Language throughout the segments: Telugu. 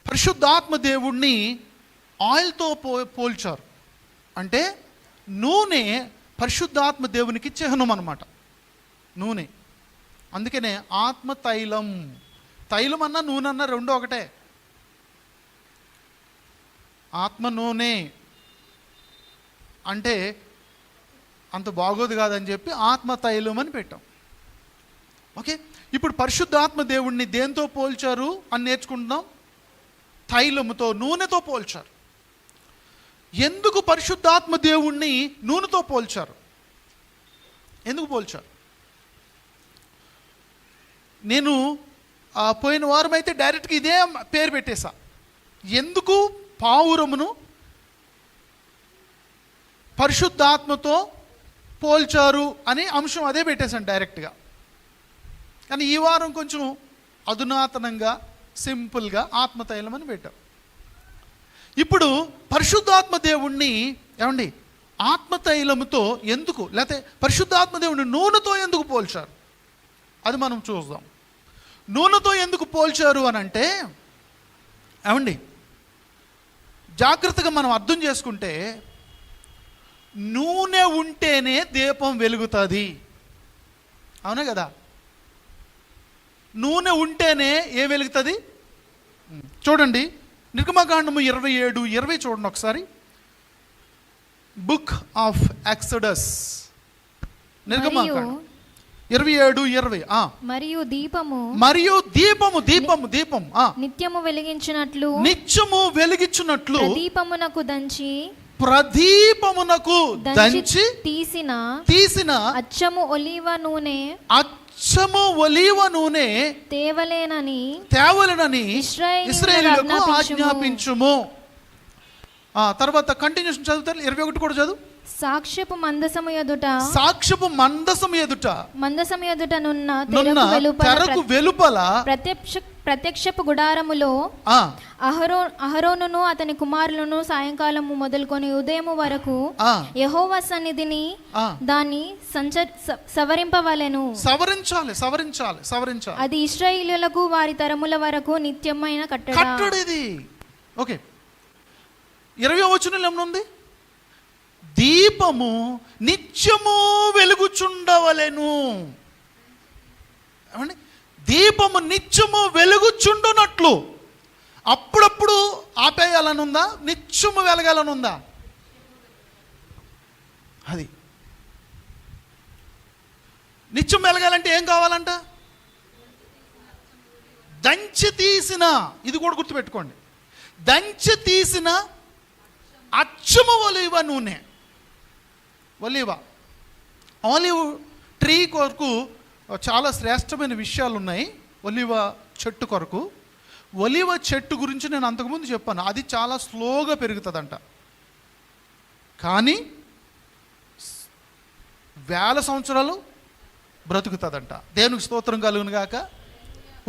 పరిశుద్ధాత్మ దేవుణ్ణి ఆయిల్తో పోల్చారు. అంటే నూనె పరిశుద్ధాత్మ దేవునికి చిహ్నం అన్నమాట, నూనె. అందుకనే ఆత్మ తైలం, తైలం అన్న నూనె అన్న రెండు ఒకటే. ఆత్మ నూనె అంటే అంత బాగోదు కాదని చెప్పి ఆత్మ తైలం అని పెట్టాం. ఓకే, ఇప్పుడు పరిశుద్ధాత్మ దేవుణ్ణి దేంతో పోల్చారు అని నేర్చుకుంటున్నాం. తైలముతో, నూనెతో పోల్చారు. ఎందుకు పరిశుద్ధాత్మ దేవుణ్ణి నూనెతో పోల్చారు? ఎందుకు పోల్చారు? నేను పోయిన వారం అయితే డైరెక్ట్గా ఇదే పేరు పెట్టేశా. ఎందుకు పావురమును పరిశుద్ధాత్మతో పోల్చారు అని అంశం అదే పెట్టేశాను డైరెక్ట్గా. కానీ ఈ వారం కొంచెం అధునాతనంగా, సింపుల్గా ఆత్మతైలం అని పెట్టాం. ఇప్పుడు పరిశుద్ధాత్మ దేవుణ్ణి ఏమండి ఆత్మతైలముతో ఎందుకు, లేకపోతే పరిశుద్ధాత్మ దేవుణ్ణి నూనెతో ఎందుకు పోల్చారు అది మనం చూద్దాం. నూనెతో ఎందుకు పోల్చారు అని అంటే ఏమండి జాగ్రత్తగా మనం అర్థం చేసుకుంటే, నూనె ఉంటేనే దీపం వెలుగుతుంది, అవునా కదా? నూనె ఉంటేనే ఏ వెలుగుతుంది? చూడండి నిర్గమకాండము 27:20 చూడండి ఒకసారి. బుక్ ఆఫ్ ఎక్సోడస్, నిర్గమకాండం 27:20. మరియు దీపము నిత్యము వెలిగించినట్లు ప్రదీపమునకు దంచి తీసిన అచ్చము ఒలీవ నూనె తేవలెనని ఇశ్రాయేలీయులకు ఆజ్ఞాపించుము. తర్వాత కంటిన్యూషన్ చదువుతారు. 21 కూడా చదువు. సాక్ష్యపు మందసము ఎదుట నున్న తెరకు వెలుపల ప్రత్యక్షపు గుడారములో అహరోనును అతని కుమారులను సాయంకాలము మొదలుకొని ఉదయము వరకు యెహోవా సన్నిధిని దాన్ని సవరింపవలెను. సవరించాలి. అది ఇశ్రాయేలీయులకు వారి తరముల వరకు నిత్యమైన కట్టడి. ఓకే, 20వ వచనంలో ఏమనుంది? దీపము నిత్యము వెలుగుచుండవలెను. ఏమండి, దీపము నిత్యము వెలుగుచుండునట్లు. అప్పుడప్పుడు ఆపేయాలని ఉందా? నిత్యము వెలగాలని ఉందా? అది నిత్యం వెలగాలంటే ఏం కావాలంట? దంచి తీసిన, ఇది కూడా గుర్తుపెట్టుకోండి, దంచి తీసిన అచ్చము ఒలీవ నూనె. ఆలివ్ ట్రీ కొరకు చాలా శ్రేష్టమైన విషయాలు ఉన్నాయి. ఒలీవ చెట్టు కొరకు, ఒలీవ చెట్టు గురించి నేను అంతకుముందు చెప్పాను. అది చాలా స్లోగా పెరుగుతుందంట, కానీ 1000 సంవత్సరాలు బ్రతుకుతుందంట. దేవునికి స్తోత్రం కలుగును గాక.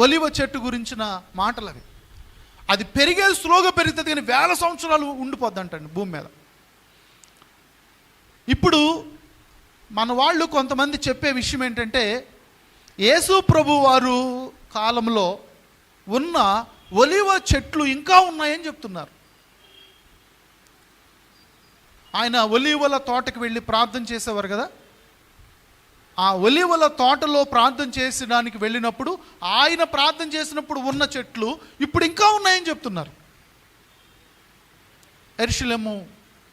ఒలీవ చెట్టు గురించిన మాటలు అవి. అది పెరిగేది స్లోగా పెరుగుతుంది, కానీ 1000 సంవత్సరాలు ఉండిపోద్దంటండి భూమి మీద. ఇప్పుడు మన వాళ్ళు కొంతమంది చెప్పే విషయం ఏంటంటే, యేసు ప్రభు వారు కాలంలో ఉన్న ఒలీవ చెట్లు ఇంకా ఉన్నాయని చెప్తున్నారు. ఆయన ఒలీవల తోటకు వెళ్ళి ప్రార్థన చేసేవారు కదా. ఆ ఒలీవల తోటలో ప్రార్థన చేసడానికి వెళ్ళినప్పుడు, ఆయన ప్రార్థన చేసినప్పుడు ఉన్న చెట్లు ఇప్పుడు ఇంకా ఉన్నాయని చెప్తున్నారు యెరూషలేము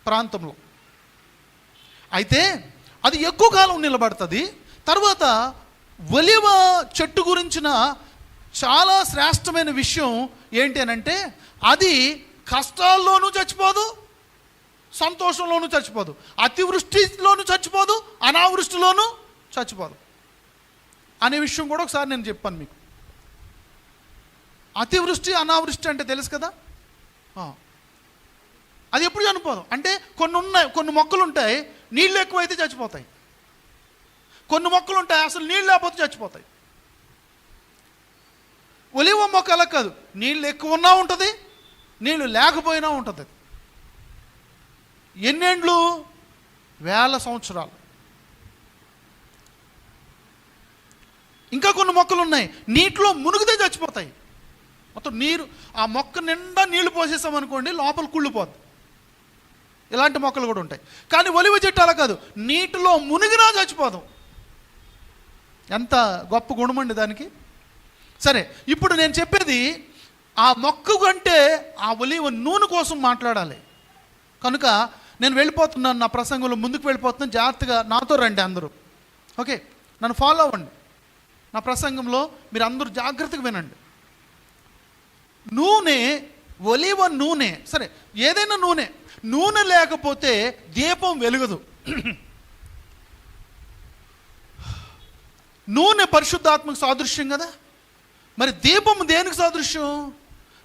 ప్రాంతంలో. అయితే అది ఎక్కువ కాలం నిలబడుతుంది. తర్వాత ఒలీవ చెట్టు గురించిన చాలా శ్రేష్టమైన విషయం ఏంటి అని అంటే, అది కష్టాల్లోనూ చచ్చిపోదు, సంతోషంలోనూ చచ్చిపోదు, అతివృష్టిలోనూ చచ్చిపోదు, అనావృష్టిలోనూ చచ్చిపోదు అనే విషయం కూడా ఒకసారి నేను చెప్పాను మీకు. అతివృష్టి అనావృష్టి అంటే తెలుసు కదా, అది ఎప్పుడు చనిపోదు. అంటే కొన్ని మొక్కలు ఉంటాయి, నీళ్ళు ఎక్కువైతే చచ్చిపోతాయి. కొన్ని మొక్కలు ఉంటాయి అసలు నీళ్ళు లేకపోతే చచ్చిపోతాయి. ఒలీవ మొక్క అలా కాదు, నీళ్ళు ఎక్కువ ఉన్నా ఉంటుంది, నీళ్ళు లేకపోయినా ఉంటుంది. ఎన్నేండ్లు? 1000 సంవత్సరాలు. ఇంకా కొన్ని మొక్కలు ఉన్నాయి, నీటిలో మునిగితే చచ్చిపోతాయి. మొత్తం నీరు, ఆ మొక్క నిండా నీళ్లు పోసేసామనుకోండి లోపల కుళ్ళిపోద్ది. ఇలాంటి మొక్కలు కూడా ఉంటాయి. కానీ ఒలివ చెట్టు అలా కాదు, నీటిలో మునిగినా చచ్చిపోదాం. ఎంత గొప్ప గుణమండి దానికి. సరే, ఇప్పుడు నేను చెప్పేది ఆ మొక్క కంటే ఆ ఒలివ నూనె కోసం మాట్లాడాలి. కనుక నేను వెళ్ళిపోతున్నాను, నా ప్రసంగంలో ముందుకు వెళ్ళిపోతున్నాను. జాగ్రత్తగా నాతో రండి అందరూ. ఓకే, నన్ను ఫాలో అవ్వండి. నా ప్రసంగంలో మీరు అందరూ జాగ్రత్తగా వినండి. నూనె, ఒలివ నూనె, సరే ఏదైనా నూనె లేకపోతే దీపం వెలుగదు. నూనె పరిశుద్ధాత్మకు సాదృశ్యం కదా. మరి దీపం దేనికి సాదృశ్యం?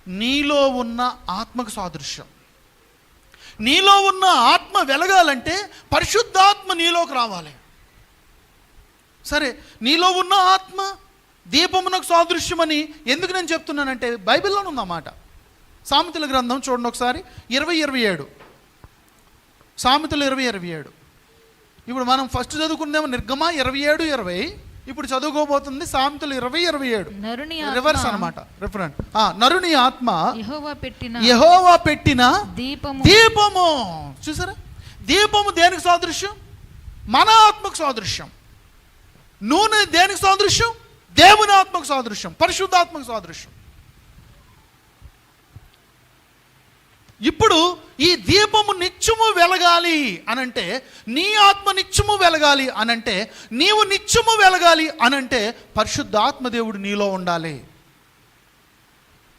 నీలో ఉన్న ఆత్మకు సాదృశ్యం. నీలో ఉన్న ఆత్మ వెలగాలంటే పరిశుద్ధాత్మ నీలోకి రావాలి. సరే, నీలో ఉన్న ఆత్మ దీపమునకు సాదృశ్యమని ఎందుకు నేను చెప్తున్నానంటే బైబిల్లోనే ఉందన్నమాట. సామెతల గ్రంథం చూడండి ఒకసారి, 20:27. సామెతలు 20:27. ఇప్పుడు మనం ఫస్ట్ చదువుకునేమో నిర్గమ 27:20. ఇప్పుడు చదువుకోబోతుంది సామెతలు 20:27. రివర్స్ అనమాట, రిఫరెంట్. నరుని ఆత్మ యెహోవా పెట్టిన దీపము. చూసారా, దీపము దేనికి సాదృశ్యం? మన ఆత్మకు సాదృశ్యం. నూనె దేనికి సాదృశ్యం? దేవుని ఆత్మకు సాదృశ్యం, పరిశుద్ధాత్మకు సాదృశ్యం. ఇప్పుడు ఈ దీపము నిత్యము వెలగాలి అనంటే, నీ ఆత్మ నిత్యము వెలగాలి అనంటే, నీవు నిత్యము వెలగాలి అనంటే పరిశుద్ధాత్మ దేవుడు నీలో ఉండాలి.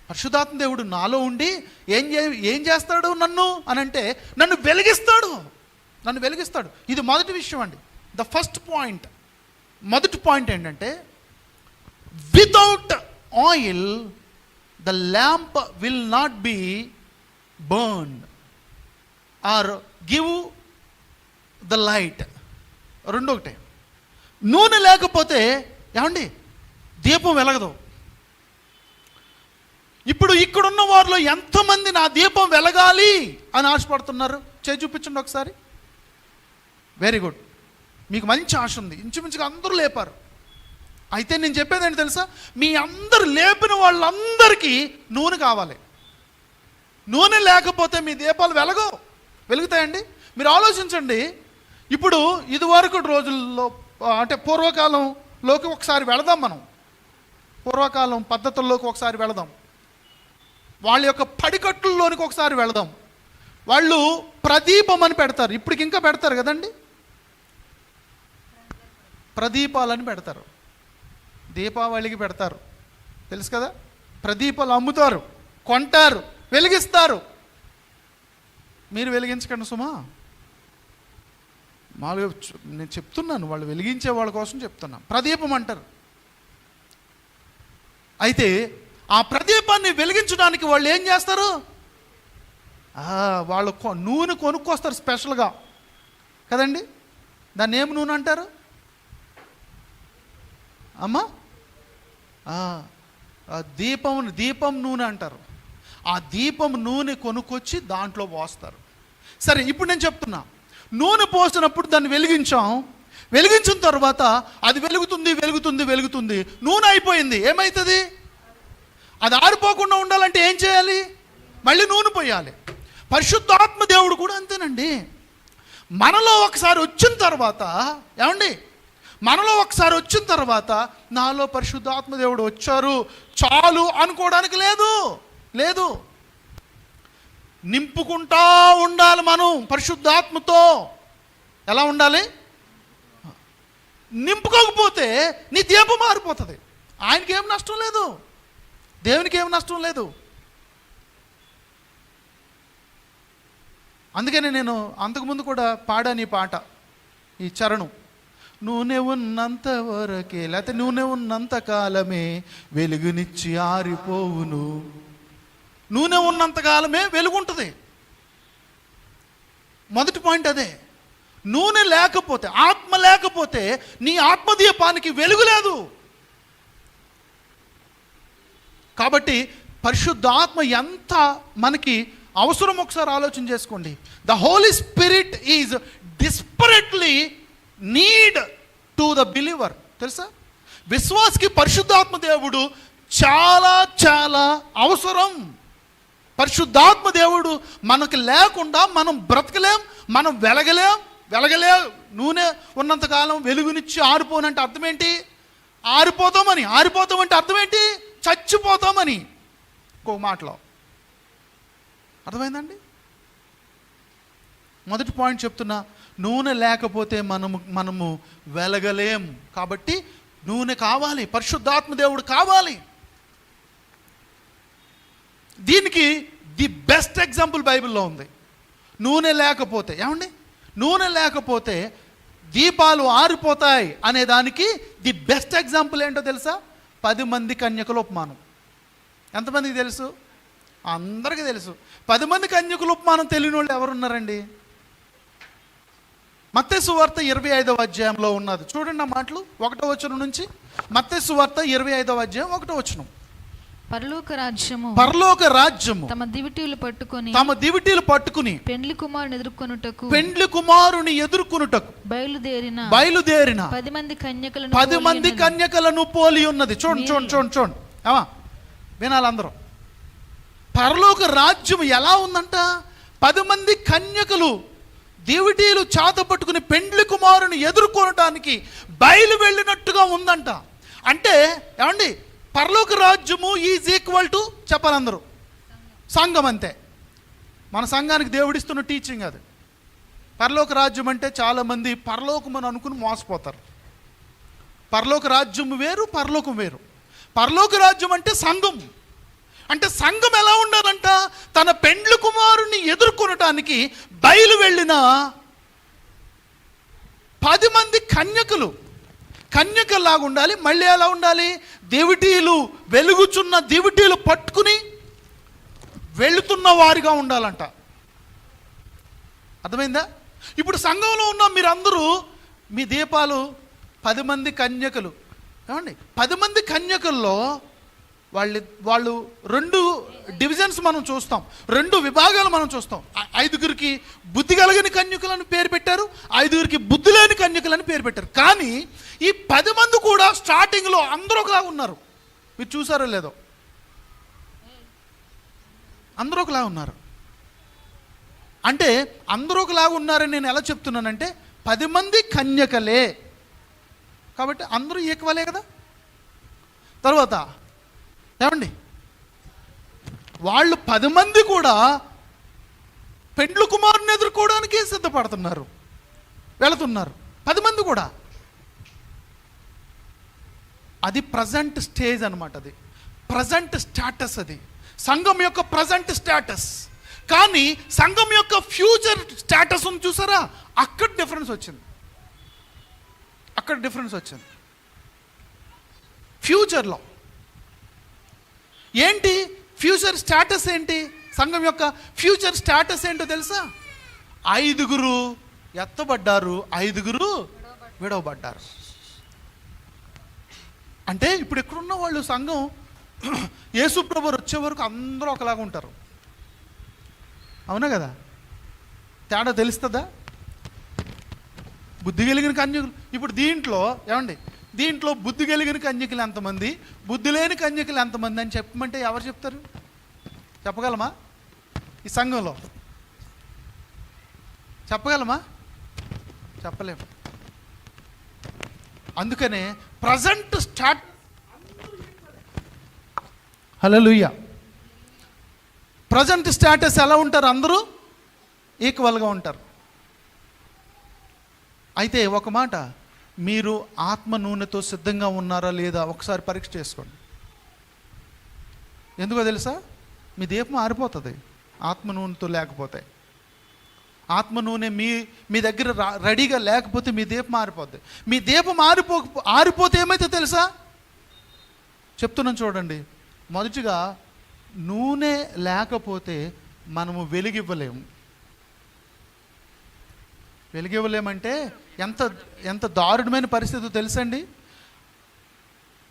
పరిశుద్ధాత్మ దేవుడు నాలో ఉండి ఏం చేస్తాడు నన్ను అనంటే, నన్ను వెలిగిస్తాడు. ఇది మొదటి విషయం అండి. ద ఫస్ట్ పాయింట్, మొదటి పాయింట్ ఏంటంటే, without oil the lamp will not be burn or give the light. రెండొకటే, నూనె లేకపోతే ఏమండి దీపం వెలగదు. ఇప్పుడు ఇక్కడున్న వారిలో ఎంతమంది నా దీపం వెలగాలి అని ఆశపడుతున్నారు? చేయి చూపించండి ఒకసారి. వెరీ గుడ్, మీకు మంచి ఆశ ఉంది. ఇంచుమించుగా అందరూ లేపారు. అయితే నేను చెప్పేది ఏంటి తెలుసా, మీ అందరు లేపిన వాళ్ళందరికీ నూనె కావాలి. నూనె లేకపోతే మీ దీపాలు వెలుగుతాయండి. మీరు ఆలోచించండి. ఇప్పుడు ఇదివరకు రోజుల్లో అంటే పూర్వకాలంలోకి ఒకసారి వెళదాం. మనం పూర్వకాలం పద్ధతుల్లోకి ఒకసారి వెళదాం. వాళ్ళ యొక్క పడికట్టుల్లోనికి ఒకసారి వెళదాం. వాళ్ళు ప్రదీపం అని పెడతారు. ఇప్పటికి ఇంకా పెడతారు కదండి, ప్రదీపాలని పెడతారు. దీపావళికి పెడతారు, తెలుసు కదా. ప్రదీపాలు అమ్ముతారు, కొంటారు, వెలిగిస్తారు. మీరు వెలిగించకండి సుమా. మామూలుగా నేను చెప్తున్నాను, వాళ్ళు వెలిగించే వాళ్ళ కోసం చెప్తున్నాను. ప్రదీపం అంటారు. అయితే ఆ ప్రదీపాన్ని వెలిగించడానికి వాళ్ళు ఏం చేస్తారు? వాళ్ళు నూనె కొనుక్కొస్తారు స్పెషల్గా కదండి. దాన్ని ఏం నూనె అంటారు అమ్మా? దీపం నూనె అంటారు. ఆ దీపం నూనె కొనుక్కొచ్చి దాంట్లో పోస్తారు. సరే, ఇప్పుడు నేను చెప్తున్నా, నూనె పోసినప్పుడు దాన్ని వెలిగించిన తర్వాత అది వెలుగుతుంది. నూనె అయిపోయింది, ఏమవుతుంది? అది ఆరిపోకుండా ఉండాలంటే ఏం చేయాలి? మళ్ళీ నూనె పోయాలి. పరిశుద్ధాత్మ దేవుడు కూడా అంతేనండి. మనలో ఒకసారి వచ్చిన తర్వాత ఏమండి, నాలో పరిశుద్ధాత్మ దేవుడు వచ్చారు చాలు అనుకోవడానికి లేదు. నింపుకుంటా ఉండాలి మనం పరిశుద్ధాత్మతో. ఎలా ఉండాలి? నింపుకోకపోతే నీ దీపం మారిపోతుంది. ఆయనకి ఏం నష్టం లేదు, దేవునికి ఏం నష్టం లేదు. అందుకని నేను అంతకుముందు కూడా పాడాను ఈ పాట, ఈ చరణం. నూనె ఉన్నంత వరకే, లేకపోతే నూనె ఉన్నంత కాలమే వెలుగునిచ్చి ఆరిపోవును. నూనె ఉన్నంత కాలమే వెలుగుంటుంది. మొదటి పాయింట్ అదే. నూనె లేకపోతే, ఆత్మ లేకపోతే నీ ఆత్మదీపానికి వెలుగు లేదు. కాబట్టి పరిశుద్ధాత్మ ఎంత మనకి అవసరం ఒకసారి ఆలోచన చేసుకోండి. The Holy Spirit is desperately need to the believer. తెలుసా, విశ్వాసకి పరిశుద్ధాత్మ దేవుడు చాలా చాలా అవసరం. పరిశుద్ధాత్మ దేవుడు మనకు లేకుండా మనం బ్రతకలేం, మనం వెలగలేం. నూనె ఉన్నంతకాలం వెలుగునిచ్చి ఆరిపోనంటే అర్థం ఏంటి? ఆరిపోతామని. ఆరిపోతామంటే అర్థం ఏంటి? చచ్చిపోతామని. ఇంకొక మాటలో అర్థమైందండి? మొదటి పాయింట్ చెప్తున్నా, నూనె లేకపోతే మనము వెలగలేం. కాబట్టి నూనె కావాలి, పరిశుద్ధాత్మ దేవుడు కావాలి. దీనికి ది బెస్ట్ ఎగ్జాంపుల్ బైబిల్లో ఉంది. నూనె లేకపోతే ఏమండి, నూనె లేకపోతే దీపాలు ఆరిపోతాయి అనే దానికి ది బెస్ట్ ఎగ్జాంపుల్ ఏంటో తెలుసా? 10 మంది కన్యకల ఉపమానం. ఎంతమందికి తెలుసు? అందరికీ తెలుసు. 10 మంది కన్యకల ఉపమానం తెలియని వాళ్ళు ఎవరున్నారండి? మత్తయి సువార్త 25వ అధ్యాయంలో ఉన్నది. చూడండి ఆ మాటలు 1వ వచనం నుంచి. మత్తయి సువార్త 25వ అధ్యాయం 1వ వచనం. పరలోక రాజ్యము తమ దివిటీలు పట్టుకుని పెండ్లి కుమారుని ఎదుర్కొనుటకు బయలుదేరిన 10 మంది కన్యకలను పోలి ఉన్నది. చూడండి వినాలి అందరూ. పరలోక రాజ్యం ఎలా ఉందంట? 10 మంది కన్యకలు దివిటీలు చాత పట్టుకుని పెండ్లి కుమారుని ఎదుర్కొనటానికి బయలు వెళ్ళినట్టుగా ఉందంట. అంటే ఏమండి, పరలోక రాజ్యము ఈజ్ ఈక్వల్ టు చెప్పాలి అందరూ సంఘం. అంతే. మన సంఘానికి దేవుడిస్తున్న టీచింగ్ అది. పరలోక రాజ్యం అంటే చాలామంది పరలోకం అని అనుకుని మోసపోతారు. పరలోక రాజ్యం వేరు, పరలోకం వేరు. పరలోక రాజ్యం అంటే సంఘం. అంటే సంఘం ఎలా ఉండాలంట? తన పెండ్లి కుమారుని ఎదుర్కొనటానికి బయలు వెళ్ళిన 10 మంది కన్యకల్లాగా ఉండాలి. మళ్ళీ ఎలా ఉండాలి? దివిటీలు, వెలుగుచున్న దివిటీలు పట్టుకుని వెళుతున్న వారిగా ఉండాలంట. అర్థమైందా? ఇప్పుడు సంఘంలో ఉన్న మీరందరూ మీ దీపాలు 10 మంది కన్యకలు. ఏమండి, 10 మంది కన్యకల్లో వాళ్ళు 2 డివిజన్స్ మనం చూస్తాం, 2 విభాగాలు మనం చూస్తాం. 5గురికి బుద్ధి కలిగిన కన్యకలను పేరు పెట్టారు, 5గురికి బుద్ధి లేని కన్యకలను పేరు పెట్టారు. కానీ ఈ 10 మంది కూడా స్టార్టింగ్లో అందరూ ఒకలాగా ఉన్నారు. మీరు చూసారో లేదో? అందరూ ఒకలాగా ఉన్నారు. అంటే అందరూ ఒకలాగా ఉన్నారని నేను ఎలా చెప్తున్నానంటే, 10 మంది కన్యకలే కాబట్టి అందరూ ఈక్వలే కదా. తర్వాత ఏమండి, వాళ్ళు 10 మంది కూడా పెండ్లు కుమారుని ఎదుర్కోవడానికి సిద్ధపడుతున్నారు, వెళుతున్నారు. 10 మంది కూడా. అది ప్రజెంట్ స్టేజ్ అనమాట. అది ప్రజెంట్ స్టేటస్. అది సంఘం యొక్క ప్రజెంట్ స్టేటస్. కానీ సంఘం యొక్క ఫ్యూచర్ స్టేటస్ ఉంది చూసారా, అక్కడ డిఫరెన్స్ వచ్చింది. ఫ్యూచర్లో ఏంటి ఫ్యూచర్ స్టేటస్ ఏంటి? సంఘం యొక్క ఫ్యూచర్ స్టేటస్ ఏంటో తెలుసా? 5గురు ఎత్తబడ్డారు, 5గురు విడవబడ్డారు. అంటే ఇప్పుడు ఎక్కడున్న వాళ్ళు సంఘం యేసు ప్రభువు వచ్చే వరకు అందరూ ఒకలాగా ఉంటారు. అవునా కదా? తేడా తెలుస్తుందా? బుద్ధి కలిగిన కన్యకులు. ఇప్పుడు దీంట్లో ఏమండి, దీంట్లో బుద్ధి కలిగిన కన్యకులు ఎంతమంది, బుద్ధి లేని కన్యకులు ఎంతమంది అని చెప్పమంటే ఎవరు చెప్తారు? చెప్పగలమా? ఈ సంఘంలో చెప్పగలమా? చెప్పలేము. అందుకనే ప్రజెంట్ హల్లెలూయా, ప్రజెంట్ స్టేటస్ ఎలా ఉంటారు? అందరూ ఈక్వల్గా ఉంటారు. అయితే ఒక మాట, మీరు ఆత్మ నూనెతో సిద్ధంగా ఉన్నారా లేదా ఒకసారి పరీక్ష చేసుకోండి. ఎందుకో తెలుసా? మీ దీపం ఆరిపోతుంది ఆత్మ నూనెతో లేకపోతే. ఆత్మ నూనె మీ దగ్గర రెడీగా లేకపోతే మీ దీపం ఆరిపోద్ది. మీ దీపం ఆరిపోతే ఏమైతే తెలుసా? చెప్తున్నాను చూడండి. మొదటిగా నూనె లేకపోతే మనము వెలిగివ్వలేమంటే ఎంత దారుణమైన పరిస్థితి తెలుసండి.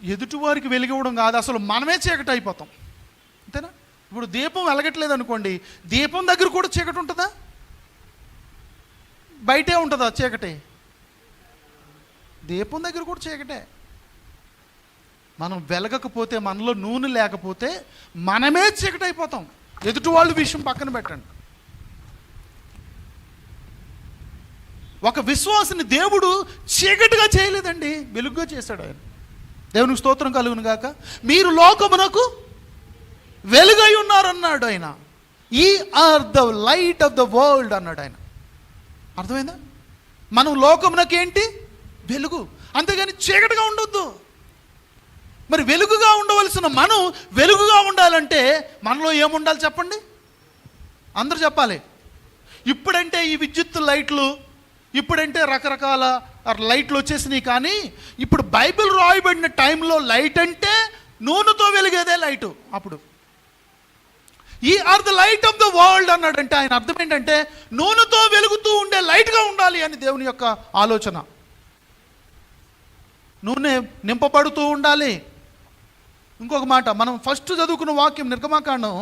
ఎదుటివారికి వెలిగివ్వడం కాదు, అసలు మనమే చీకటి అయిపోతాం. అంతేనా? ఇప్పుడు దీపం వెలగట్లేదు అనుకోండి, దీపం దగ్గర కూడా చీకటి ఉంటుందా? బయటే ఉంటుందా చీకటి? దీపం దగ్గర కూడా చీకటే. మనం వెలగకపోతే, మనలో నూనె లేకపోతే మనమే చీకటైపోతాం. ఎదుటి వాళ్ళ విషయం పక్కన పెట్టండి. ఒక విశ్వాసిని దేవుడు చీకటిగా చేయలేదండి, వెలుగుగా చేశాడు ఆయన. దేవునికి స్తోత్రం కలుగును గాక. మీరు లోకమునకు వెలుగై ఉన్నారన్నాడు ఆయన. Ye are the light of the world అన్నాడు ఆయన. అర్థమైందా? మనం లోకమునకు ఏంటి? వెలుగు. అంతేగాని చీకటిగా ఉండొద్దు. మరి వెలుగుగా ఉండవలసిన మనం వెలుగుగా ఉండాలంటే మనలో ఏముండాలి చెప్పండి? అందరూ చెప్పాలి. ఇప్పుడంటే ఈ విద్యుత్ లైట్లు, ఇప్పుడంటే రకరకాల లైట్లు వచ్చేసినాయి. కానీ ఇప్పుడు బైబిల్ రాయబడిన టైంలో లైట్ అంటే నూనెతో వెలిగేదే లైటు. అప్పుడు ఈ are the light of the world అన్నాడంటే ఆయన అర్థం ఏంటంటే నూనెతో వెలుగుతూ ఉండే లైట్గా ఉండాలి అని దేవుని యొక్క ఆలోచన. నూనె నింపబడుతూ ఉండాలి. ఇంకొక మాట, మనం ఫస్ట్ చదువుకున్న వాక్యం నిర్గమాకాండం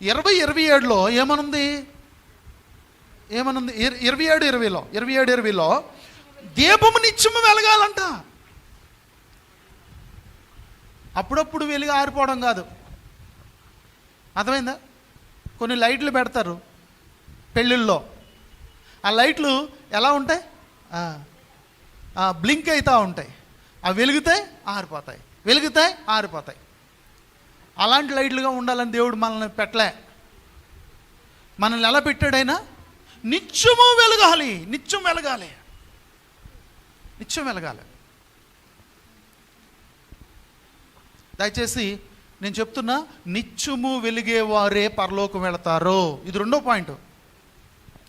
20:27లో ఏమనుంది? 27:20లో దీపము నిత్యము వెలగాలంట. అప్పుడప్పుడు వెలిగి ఆరిపోవడం కాదు. అర్థమైందా? కొన్ని లైట్లు పెడతారు పెళ్ళిళ్ళలో. ఆ లైట్లు ఎలా ఉంటాయి? బ్లింక్ అవుతూ ఉంటాయి. అవి వెలుగుతాయి, ఆరిపోతాయి, వెలుగుతాయి, ఆరిపోతాయి. అలాంటి లైట్లుగా ఉండాలని దేవుడు మనల్ని పెట్టలే. మనల్ని ఎలా పెట్టాడైనా? నిత్యము వెలగాలి, నిత్యం వెలగాలి, నిత్యం వెలగాలి. దయచేసి నేను చెప్తున్నా, నిత్యము వెలిగేవారే పరలోకం వెళతారు. ఇది రెండో పాయింట్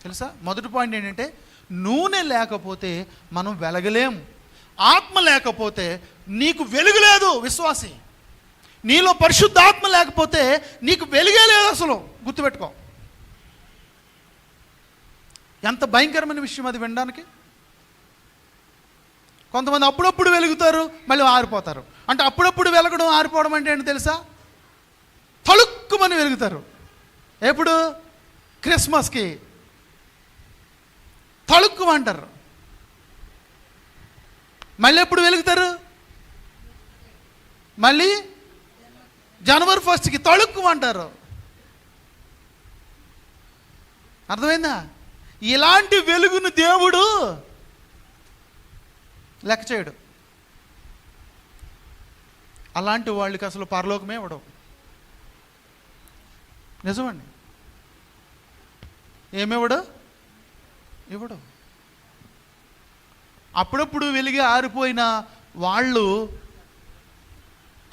తెలుసా? మొదటి పాయింట్ ఏంటంటే నూనె లేకపోతే మనం వెలగలేం. ఆత్మ లేకపోతే నీకు వెలుగు లేదు విశ్వాసి. నీలో పరిశుద్ధాత్మ లేకపోతే నీకు వెలుగే లేదు అసలు. గుర్తుపెట్టుకో. ఎంత భయంకరమైన విషయం అది వినడానికి. కొంతమంది అప్పుడప్పుడు వెలుగుతారు, మళ్ళీ ఆరిపోతారు. అంటే అప్పుడప్పుడు వెలగడం, ఆరిపోవడం అంటే ఏంటి తెలుసా? తళుక్కుమని వెలుగుతారు. ఎప్పుడు? క్రిస్మస్కి తళుక్కుమంటారు. మళ్ళీ ఎప్పుడు వెలుగుతారు? మళ్ళీ జనవరి 1కి తళుక్కుమంటారు. అర్థమైందా? ఇలాంటి వెలుగును దేవుడు లెక్క చేయడు. అలాంటి వాళ్ళకి అసలు పరలోకమే ఇవ్వడం. నిజమండి. ఏమివ్వడు? ఇవ్వడు. అప్పుడప్పుడు వెలిగి ఆరిపోయిన వాళ్ళు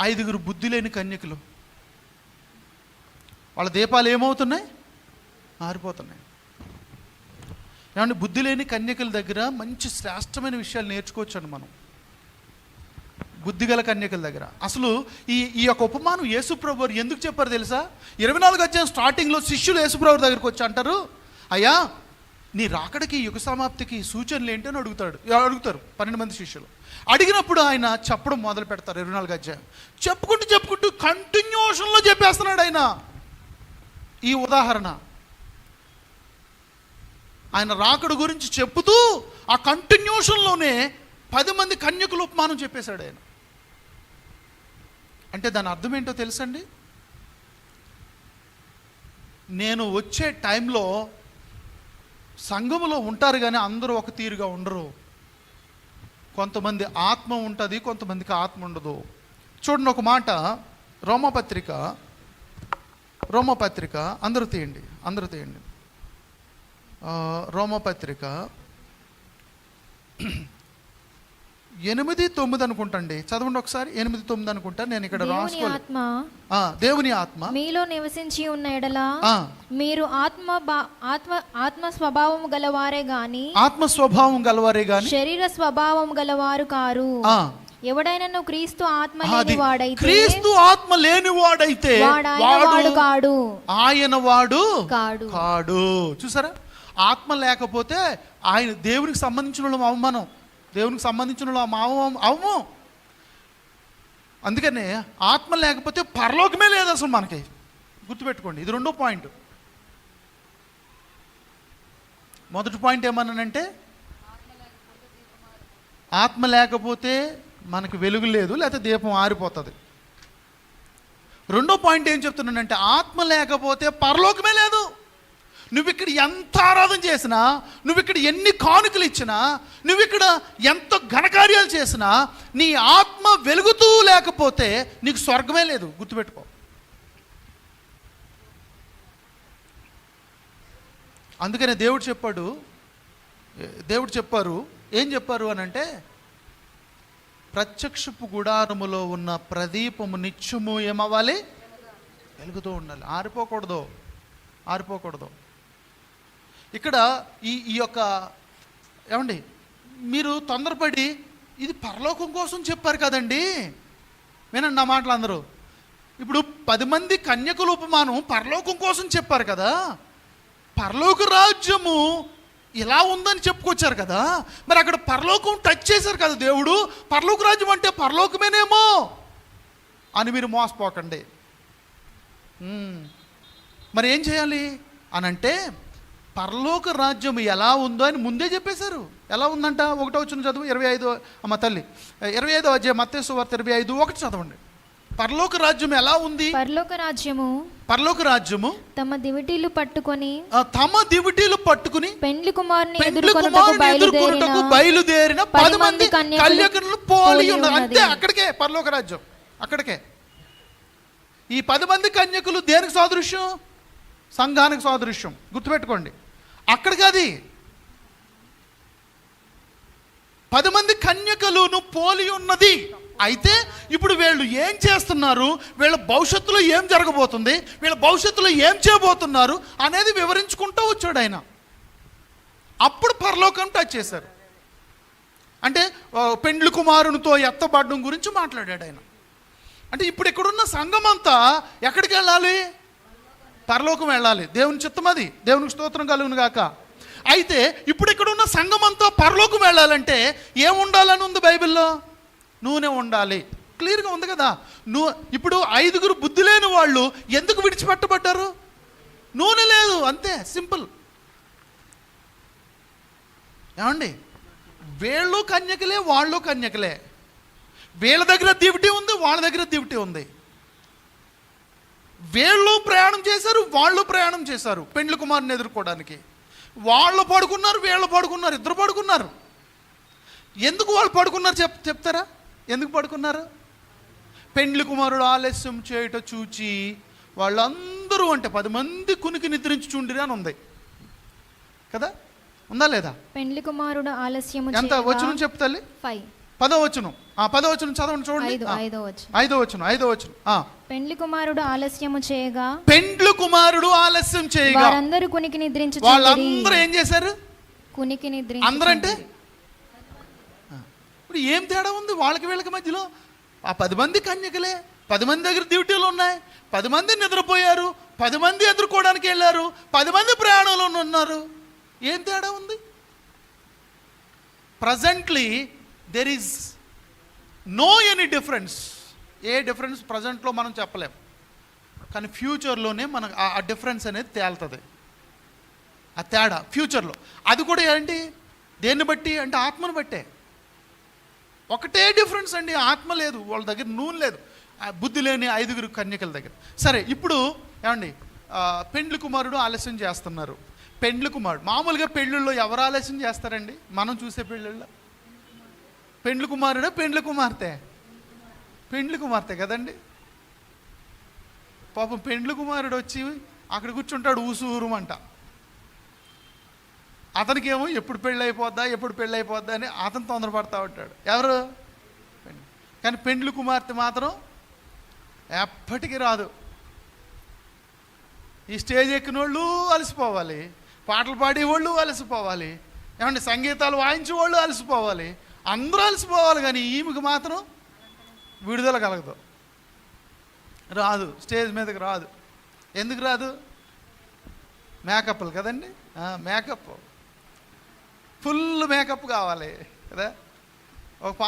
5 బుద్ధి లేని కన్యకులు. వాళ్ళ దీపాలు ఏమవుతున్నాయి? ఆరిపోతున్నాయి. ఏమంటే బుద్ధి లేని కన్యకుల దగ్గర మంచి శ్రేష్టమైన విషయాలు నేర్చుకోవచ్చండి మనం. బుద్ధిగల కన్యకల దగ్గర. అసలు ఈ యొక్క ఉపమానం యేసుప్రభు వారు ఎందుకు చెప్పారు తెలుసా? 24 అధ్యాయం స్టార్టింగ్లో శిష్యులు యేసుప్రభు దగ్గరికి వచ్చి అంటారు, అయ్యా నీ రాకడికి, యుగ సమాప్తికి సూచనలు ఏంటి అని అడుగుతారు 12 మంది శిష్యులు. అడిగినప్పుడు ఆయన చెప్పడం మొదలు పెడతారు. 24 అధ్యాయం చెప్పుకుంటూ కంటిన్యూషన్లో చెప్పేస్తున్నాడు ఆయన. ఈ ఉదాహరణ ఆయన రాకడు గురించి చెప్పుతూ ఆ కంటిన్యూషన్లోనే 10 మంది కన్యకుల ఉపమానం చెప్పేశాడు ఆయన. అంటే దాని అర్థం ఏంటో తెలుసండి? నేను వచ్చే టైంలో సంఘములో ఉంటారు కానీ అందరూ ఒక తీరుగా ఉండరు. కొంతమంది ఆత్మ ఉంటుంది, కొంతమందికి ఆత్మ ఉండదు. చూడండి ఒక మాట, రోమపత్రిక అందరూ తీయండి. రోమపత్రిక 8:9 అనుకుంటండి. చదవండి ఒకసారి. 8:9 అనుకుంటా. నేను ఇక్కడ రాసుకోలేదు. దేవుని ఆత్మ మీలో నివసించి ఉన్న ఎడల మీరు ఆత్మ స్వభావం గలవారే గాని శరీర స్వభావం గలవారు కారు. ఎవడైనా క్రీస్తు ఆత్మ లేనివాడైతే ఆయన వాడు కాడు. చూసారా? ఆత్మ లేకపోతే ఆయన దేవునికి సంబంధించిన అవమానం, దేవునికి సంబంధించిన అవమం. అందుకనే ఆత్మ లేకపోతే పరలోకమే లేదు అసలు మనకి. గుర్తుపెట్టుకోండి. ఇది రెండో పాయింట్. మొదటి పాయింట్ ఏమన్నానంటే ఆత్మ లేకపోతే మనకు వెలుగు లేదు, లేకపోతే దీపం ఆరిపోతుంది. రెండో పాయింట్ ఏం చెప్తున్నానంటే, ఆత్మ లేకపోతే పరలోకమే లేదు. నువ్వు ఇక్కడ ఎంత ఆరాధన చేసినా, నువ్వు ఇక్కడ ఎన్ని కానుకలు ఇచ్చినా, నువ్వు ఇక్కడ ఎంత ఘనకార్యాలు చేసినా, నీ ఆత్మ వెలుగుతూ లేకపోతే నీకు స్వర్గమే లేదు. గుర్తుపెట్టుకో. అందుకనే దేవుడు చెప్పారు, ఏం చెప్పారు అని అంటే, ప్రత్యక్షపు గుడారములో ఉన్న ప్రదీపము నిత్యము ఏమవ్వాలి? వెలుగుతూ ఉండాలి, ఆరిపోకూడదు. ఇక్కడ ఈ యొక్క ఏమండి, మీరు తొందరపడి ఇది పరలోకం కోసం చెప్పారు కదండి, వినండి నా మాటలు అందరూ. ఇప్పుడు 10 మంది కన్యకుల ఉపమానం పరలోకం కోసం చెప్పారు కదా, పరలోక రాజ్యము ఇలా ఉందని చెప్పుకొచ్చారు కదా, మరి అక్కడ పరలోకం టచ్ చేశారు కదా దేవుడు. పరలోక రాజ్యం అంటే పరలోకమేనేమో అని మీరు మోసపోకండి. మరి ఏం చేయాలి అని అంటే, పరలోక రాజ్యం ఎలా ఉందో అని ముందే చెప్పేశారు. ఎలా ఉందంట? 1వ వచనం చదువు, 25 అమ్మ తల్లి 25వ అధ్యాయం మత్తయి సువార్త 25:1 చదవండి. పరలోక రాజ్యం ఎలా ఉంది? పరలోక రాజ్యము తమ దివిటీలు పట్టుకొని పెండ్లి కుమారుని ఎదుర్కొనుటకు బయలుదేరిన 10 మంది కన్యకలు పోలి ఉన్నారు. అంతే, అక్కడికే పరలోక రాజ్యం, అక్కడికే. ఈ 10 మంది కన్యకులు దేనికి సాదృశ్యం? సంఘానికి సాదృశ్యం. గుర్తుపెట్టుకోండి, అక్కడికి అది 10 మంది కన్యకలును పోలి ఉన్నది. అయితే ఇప్పుడు వీళ్ళు ఏం చేస్తున్నారు, వీళ్ళ భవిష్యత్తులో ఏం జరగబోతుంది, వీళ్ళ భవిష్యత్తులో ఏం చేయబోతున్నారు అనేది వివరించుకుంటూ వచ్చాడు ఆయన. అప్పుడు పరలోకం టచ్ చేశారు. అంటే పెండ్లి కుమారునితో ఎత్తబడడం గురించి మాట్లాడాడు ఆయన. అంటే ఇప్పుడు ఇక్కడున్న సంఘం అంతా ఎక్కడికి వెళ్ళాలి? పరలోకం వెళ్ళాలి. దేవుని చిత్తం అది. దేవునికి స్తోత్రం కలుగును గాక. అయితే ఇప్పుడు ఇక్కడ ఉన్న సంఘం అంతా పరలోకం వెళ్ళాలంటే ఏం ఉండాలని ఉంది బైబిల్లో? నూనె ఉండాలి. క్లియర్గా ఉంది కదా. ఇప్పుడు 5 బుద్ధి లేని వాళ్ళు ఎందుకు విడిచిపెట్టబడ్డారు? నూనె లేదు, అంతే, సింపుల్. ఏమండి, వీళ్ళు కన్యకలే, వాళ్ళు కన్యకలే. వీళ్ళ దగ్గర దివిటీ ఉంది, వాళ్ళ దగ్గర దివిటీ ఉంది. వీళ్ళు ప్రయాణం చేశారు, వాళ్ళు ప్రయాణం చేశారు పెండ్లి కుమారుని ఎదుర్కోవడానికి. వాళ్ళు పడుకున్నారు, వీళ్ళు పడుకున్నారు, ఇద్దరు పడుకున్నారు. ఎందుకు వాళ్ళు పడుకున్నారు చెప్తారా? ఎందుకు పడుకున్నారు? పెండ్లి కుమారుడు ఆలస్యం చేయట చూచి వాళ్ళందరూ, అంటే 10 మంది కునికి నిద్రించుచుండిరి అని ఉంది కదా, ఉందా లేదా? పెండ్లి కుమారుడు ఆలస్యం ఎంత వచనం చెప్తాలి? 10వ వచనం. 10వ వచనం చదవండి, చూడండి. 5వ వచనం. పెండ్లి కుమారుడు ఆలస్యం చేయగా వారందరూ కునికి నిద్రించుచుండిరి. వాళ్ళందరూ ఏం చేశారు? కునికి నిద్రించుచుండిరి. అందరూ అంటే ఇప్పుడు ఏం తేడా ఉంది వాళ్ళకి వీళ్ళకి మధ్యలో? ఆ 10 మంది కన్యకలే, 10 మంది దగ్గర డ్యూటీలు ఉన్నాయి, 10 మంది నిద్రపోయారు, 10 మంది ఎదుర్కోవడానికి వెళ్ళారు, 10 మంది ప్రయాణంలో ఉన్నారు. ఏం తేడా ఉంది? Presently there is no any difference. ఏ డిఫరెన్స్ ప్రజెంట్లో మనం చెప్పలేం, కానీ ఫ్యూచర్లోనే మనకు ఆ డిఫరెన్స్ అనేది తేలుతుంది. ఆ తేడా ఫ్యూచర్లో. అది కూడా ఏంటి? దేన్ని బట్టి అంటే ఆత్మను బట్టే. ఒకటే డిఫరెన్స్ అండి, ఆత్మ లేదు వాళ్ళ దగ్గర, నూనె లేదు. బుద్ధి లేని 5 కన్యకల దగ్గర. సరే, ఇప్పుడు ఏమండి, పెండ్లి కుమారుడు ఆలస్యం చేస్తున్నారు. పెండ్లి కుమారుడు, మామూలుగా పెళ్ళిళ్ళలో ఎవరు ఆలస్యం చేస్తారండి? మనం చూసే పెళ్ళిళ్ళలో పెండ్లి కుమారుడా, పెండ్లి కుమార్తె? పెండ్లి కుమార్తె కదండి. పాపం పెండ్లి కుమారుడు వచ్చి అక్కడ కూర్చుంటాడు ఊసూరుమంట. అతనికేమో ఎప్పుడు పెళ్ళి అయిపోద్దా అని అతను తొందరపడతా ఉంటాడు. ఎవరు? కానీ పెండ్లి కుమార్తె మాత్రం ఎప్పటికీ రాదు. ఈ స్టేజ్ ఎక్కిన వాళ్ళు అలసిపోవాలి, పాటలు పాడేవాళ్ళు అలసిపోవాలి, ఏమంటే సంగీతాలు వాయించే వాళ్ళు అలసిపోవాలి, అందరూ అలసిపోవాలి. కానీ ఈమెకు మాత్రం విడుదల కలగదు, రాదు, స్టేజ్ మీదకి రాదు. ఎందుకు రాదు? మేకప్లు కదండి, మేకప్, ఫుల్ మేకప్ కావాలి కదా. ఒక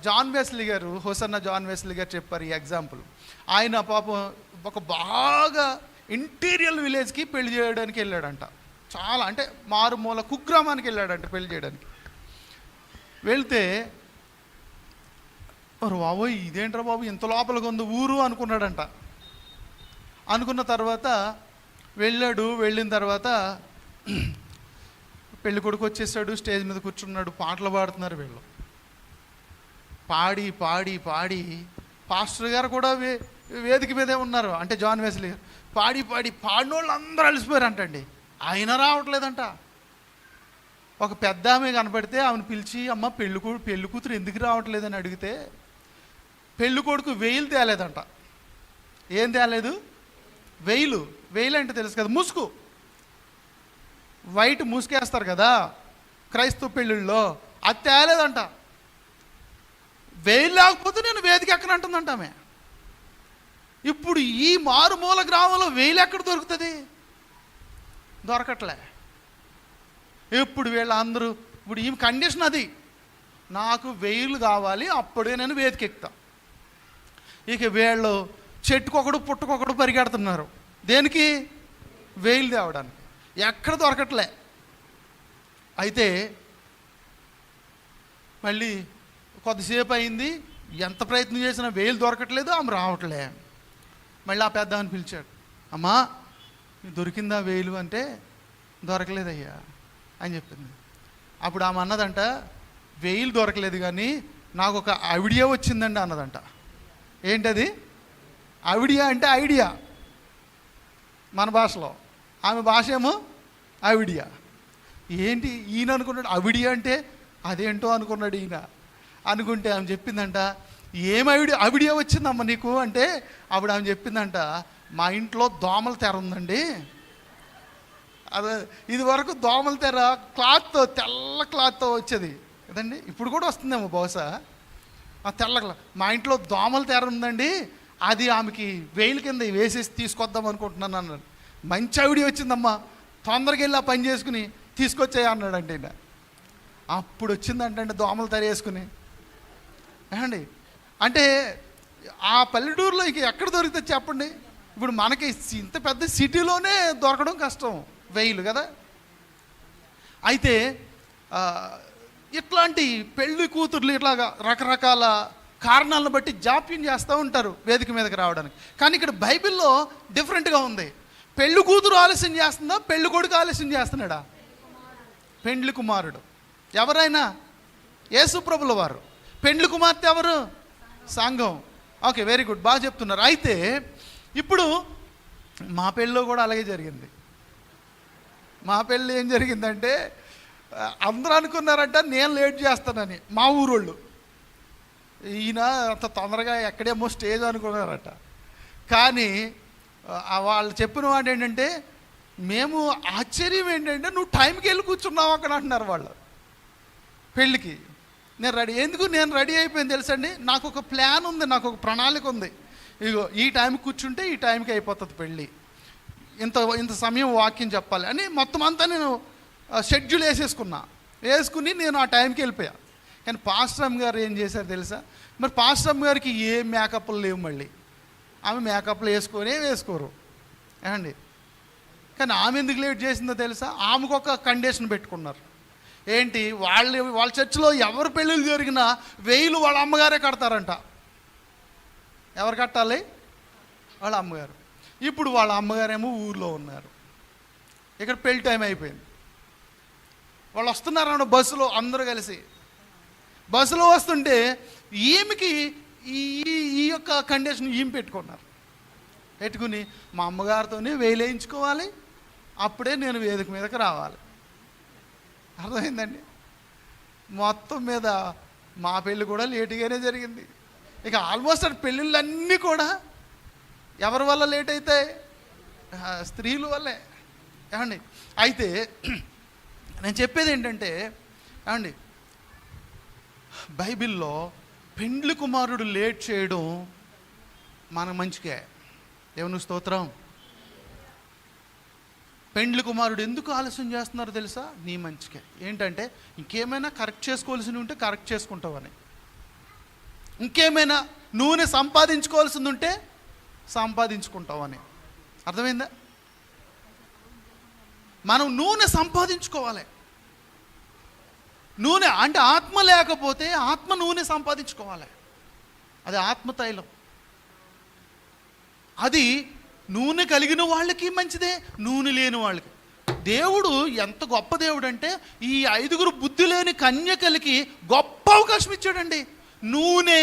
జాన్ వెస్లీ గారు, హోసన్నా జాన్ వెస్లీ గారు చెప్పారు ఈ ఎగ్జాంపుల్. ఆయన పాపం ఒక బాగా ఇంటీరియల్ విలేజ్కి పెళ్లి చేయడానికి వెళ్ళాడంట. చాలా అంటే మారుమూల కుగ్రామానికి వెళ్ళాడంట పెళ్లి చేయడానికి. వెళ్తే మరి బాబోయ్ ఇదేంట్రా బాబు ఇంత లోపలికి ఉంది ఊరు అనుకున్నాడంట. అనుకున్న తర్వాత వెళ్ళాడు. వెళ్ళిన తర్వాత పెళ్ళి కొడుకు వచ్చేసాడు, స్టేజ్ మీద కూర్చున్నాడు, పాటలు పాడుతున్నారు వీళ్ళు. పాడి పాడి పాడి పాస్టర్ గారు కూడా వేదిక మీదే ఉన్నారు, అంటే జాన్ వెస్లీ గారు. పాడి పాడి పాడిన వాళ్ళు అందరూ అలసిపోయారంటండి. ఆయన రావట్లేదంట. ఒక పెద్ద ఆమె కనపడితే ఆమెను పిలిచి, అమ్మ పెళ్ళి కూతురు ఎందుకు రావట్లేదని అడిగితే పెళ్ళి కొడుకు వెయిలు తేలేదంట. ఏం తేలేదు? వెయిలు అంటే తెలుసు కదా, ముసుగు, వైట్ ముసుగేస్తారు కదా క్రైస్తవ పెళ్ళిళ్ళలో, అది తేలేదంట. వెయిలు లేకపోతే నేను వేదిక ఎక్కనంటుందంట ఆమె. ఇప్పుడు ఈ మారుమూల గ్రామంలో వెయిలు ఎక్కడ దొరుకుతుంది? దొరకట్లే. ఇప్పుడు వీళ్ళందరూ, ఇప్పుడు ఈ కండిషన్ అది, నాకు వెయిలు కావాలి, అప్పుడే నేను వేదిక ఎక్కుతా. ఇక వీళ్ళు చెట్టుకొకడు పుట్టుకొకడు పరిగెడుతున్నారు. దేనికి? వెయిలు తేవడానికి. ఎక్కడ దొరకట్లే. అయితే మళ్ళీ కొద్దిసేపు అయింది, ఎంత ప్రయత్నం చేసినా వెయిలు దొరకట్లేదు, ఆమె రావట్లే. మళ్ళీ ఆ పెద్ద అని పిలిచాడు, అమ్మా దొరికిందా వెయిలు అంటే, దొరకలేదయ్యా అని చెప్పింది. అప్పుడు ఆమె అన్నదంట, వెయిలు దొరకలేదు కానీ నాకు ఒక ఐడియా వచ్చిందండి అన్నదంట. ఏంటది? ఐడియా అంటే ఐడియా మన భాషలో, ఆమె భాష ఏమో ఐడియా. ఏంటి ఈయన అనుకున్నాడు ఐడియా అంటే, అదేంటో అనుకున్నాడు ఈయన. అనుకుంటే ఆమె చెప్పిందంట, ఏం ఐడియా వచ్చిందమ్మ నీకు అంటే, అప్పుడు ఆమె చెప్పిందంట, మా ఇంట్లో దోమల తెర ఉందండి. అదే ఇది వరకు దోమల తెర క్లాత్తో, తెల్ల క్లాత్తో వచ్చేది కదండి, ఇప్పుడు కూడా వస్తుందేమో బహుశా. ఆ తెల్ల మా ఇంట్లో దోమల తెర ఉందండి, అది ఆమెకి వెయిల్ కింద వేసేసి తీసుకొద్దాం అనుకుంటున్నాను అన్నాడు. మంచి ఐడియా వచ్చిందమ్మా, తొందరగా వెళ్ళి ఆ పని చేసుకుని తీసుకొచ్చాయి అన్నాడండి ఈయన. అప్పుడు వచ్చిందంటే దోమల తెర వేసుకుని ఏమండి. అంటే ఆ పల్లెటూరులో ఇక ఎక్కడ దొరుకుతుంది చెప్పండి? ఇప్పుడు మనకి ఇంత పెద్ద సిటీలోనే దొరకడం కష్టం వెయిలు కదా. అయితే ఇట్లాంటి పెళ్లి కూతుర్లు ఇట్లాగా రకరకాల కారణాలను బట్టి జాప్యం చేస్తూ ఉంటారు వేదిక మీదకి రావడానికి. కానీ ఇక్కడ బైబిల్లో డిఫరెంట్గా ఉంది. పెళ్లి కూతురు ఆలస్యం చేస్తుందా, పెళ్లి కొడుకు ఆలస్యం చేస్తున్నాడా? పెండ్లి కుమారుడు ఎవరైనా యేసుప్రభుల వారు. పెండ్లి కుమార్తె ఎవరు? సంఘం. ఓకే, వెరీ గుడ్, బాగా చెప్తున్నారు. అయితే ఇప్పుడు మా పెళ్ళిలో కూడా అలాగే జరిగింది. మా పెళ్ళి ఏం జరిగిందంటే, అందరూ అనుకున్నారంట నేను లేట్ చేస్తానని, మా ఊరోళ్ళు. ఈయన అంత తొందరగా ఎక్కడేమో స్టేజ్ అనుకున్నారట. కానీ వాళ్ళు చెప్పిన వాడు ఏంటంటే, మేము ఆశ్చర్యం ఏంటంటే నువ్వు టైంకి వెళ్ళి కూర్చున్నావు అక్కడ అంటున్నారు వాళ్ళు. పెళ్ళికి నేను రెడీ, ఎందుకు నేను రెడీ అయిపోయింది తెలుసండి, నాకు ఒక ప్లాన్ ఉంది, నాకు ఒక ప్రణాళిక ఉంది. ఇగో ఈ టైంకి కూర్చుంటే ఈ టైంకి అయిపోతుంది పెళ్ళి, ఇంత సమయం వాక్యం చెప్పాలి అని మొత్తం అంతా నేను షెడ్యూల్ వేసుకుని నేను ఆ టైంకి వెళ్ళిపోయా. కానీ పాస్టర్ అమ్మ గారు ఏం చేశారు తెలుసా? మరి పాస్టర్ అమ్మ గారికి ఏ మేకప్లు లేవు, మళ్ళీ ఆమె మేకప్లు వేసుకోరు ఏమండి. కానీ ఆమె ఎందుకు లేట్ చేసిందో తెలుసా? ఆమెకు ఒక కండిషన్ పెట్టుకున్నారు. ఏంటి? వాళ్ళ చర్చిలో ఎవరు పెళ్ళిళ్ళు జరిగినా 1000 వాళ్ళ అమ్మగారే కడతారంట. ఎవరు కట్టాలి? వాళ్ళ అమ్మగారు. ఇప్పుడు వాళ్ళ అమ్మగారేమో ఊర్లో ఉన్నారు, ఇక్కడ పెళ్లి టైం అయిపోయింది. వాళ్ళు వస్తున్నారన్న బస్సులో అందరూ కలిసి బస్సులో వస్తుంటే ఈమెకి ఈ యొక్క కండిషన్ ఈమె పెట్టుకుని మా అమ్మగారితోనే వేలేయించుకోవాలి, అప్పుడే నేను వేదిక మీదకి రావాలి. అర్థమైందండి? మొత్తం మీద మా పెళ్ళి కూడా లేటుగానే జరిగింది. ఇక ఆల్మోస్ట్ ఆ పెళ్ళిళ్ళన్నీ కూడా ఎవరి వల్ల లేట్ అవుతాయి? స్త్రీల వల్లే ఏమండి. అయితే నేను చెప్పేది ఏంటంటే ఏమండి, బైబిల్లో పెండ్లి కుమారుడు లేట్ చేయడం మన మంచికే. దేవుని స్తోత్రం. పెండ్లి కుమారుడు ఎందుకు ఆలస్యం చేస్తున్నారో తెలుసా? నీ మంచికే. ఏంటంటే ఇంకేమైనా కరెక్ట్ చేసుకోవాల్సింది ఉంటే కరెక్ట్ చేసుకుంటావని, ఇంకేమైనా నూనె సంపాదించుకోవాల్సింది ఉంటే సంపాదించుకుంటావని. అర్థమైందా? మనం నూనె సంపాదించుకోవాలి. నూనె అంటే ఆత్మ లేకపోతే ఆత్మ నూనె సంపాదించుకోవాలి. అది ఆత్మతైలం. అది నూనె కలిగిన వాళ్ళకి మంచిదే, నూనె లేని వాళ్ళకి. దేవుడు ఎంత గొప్ప దేవుడు అంటే ఈ 5 బుద్ధి లేని కన్యకలకి గొప్ప అవకాశం ఇచ్చాడండి. నూనె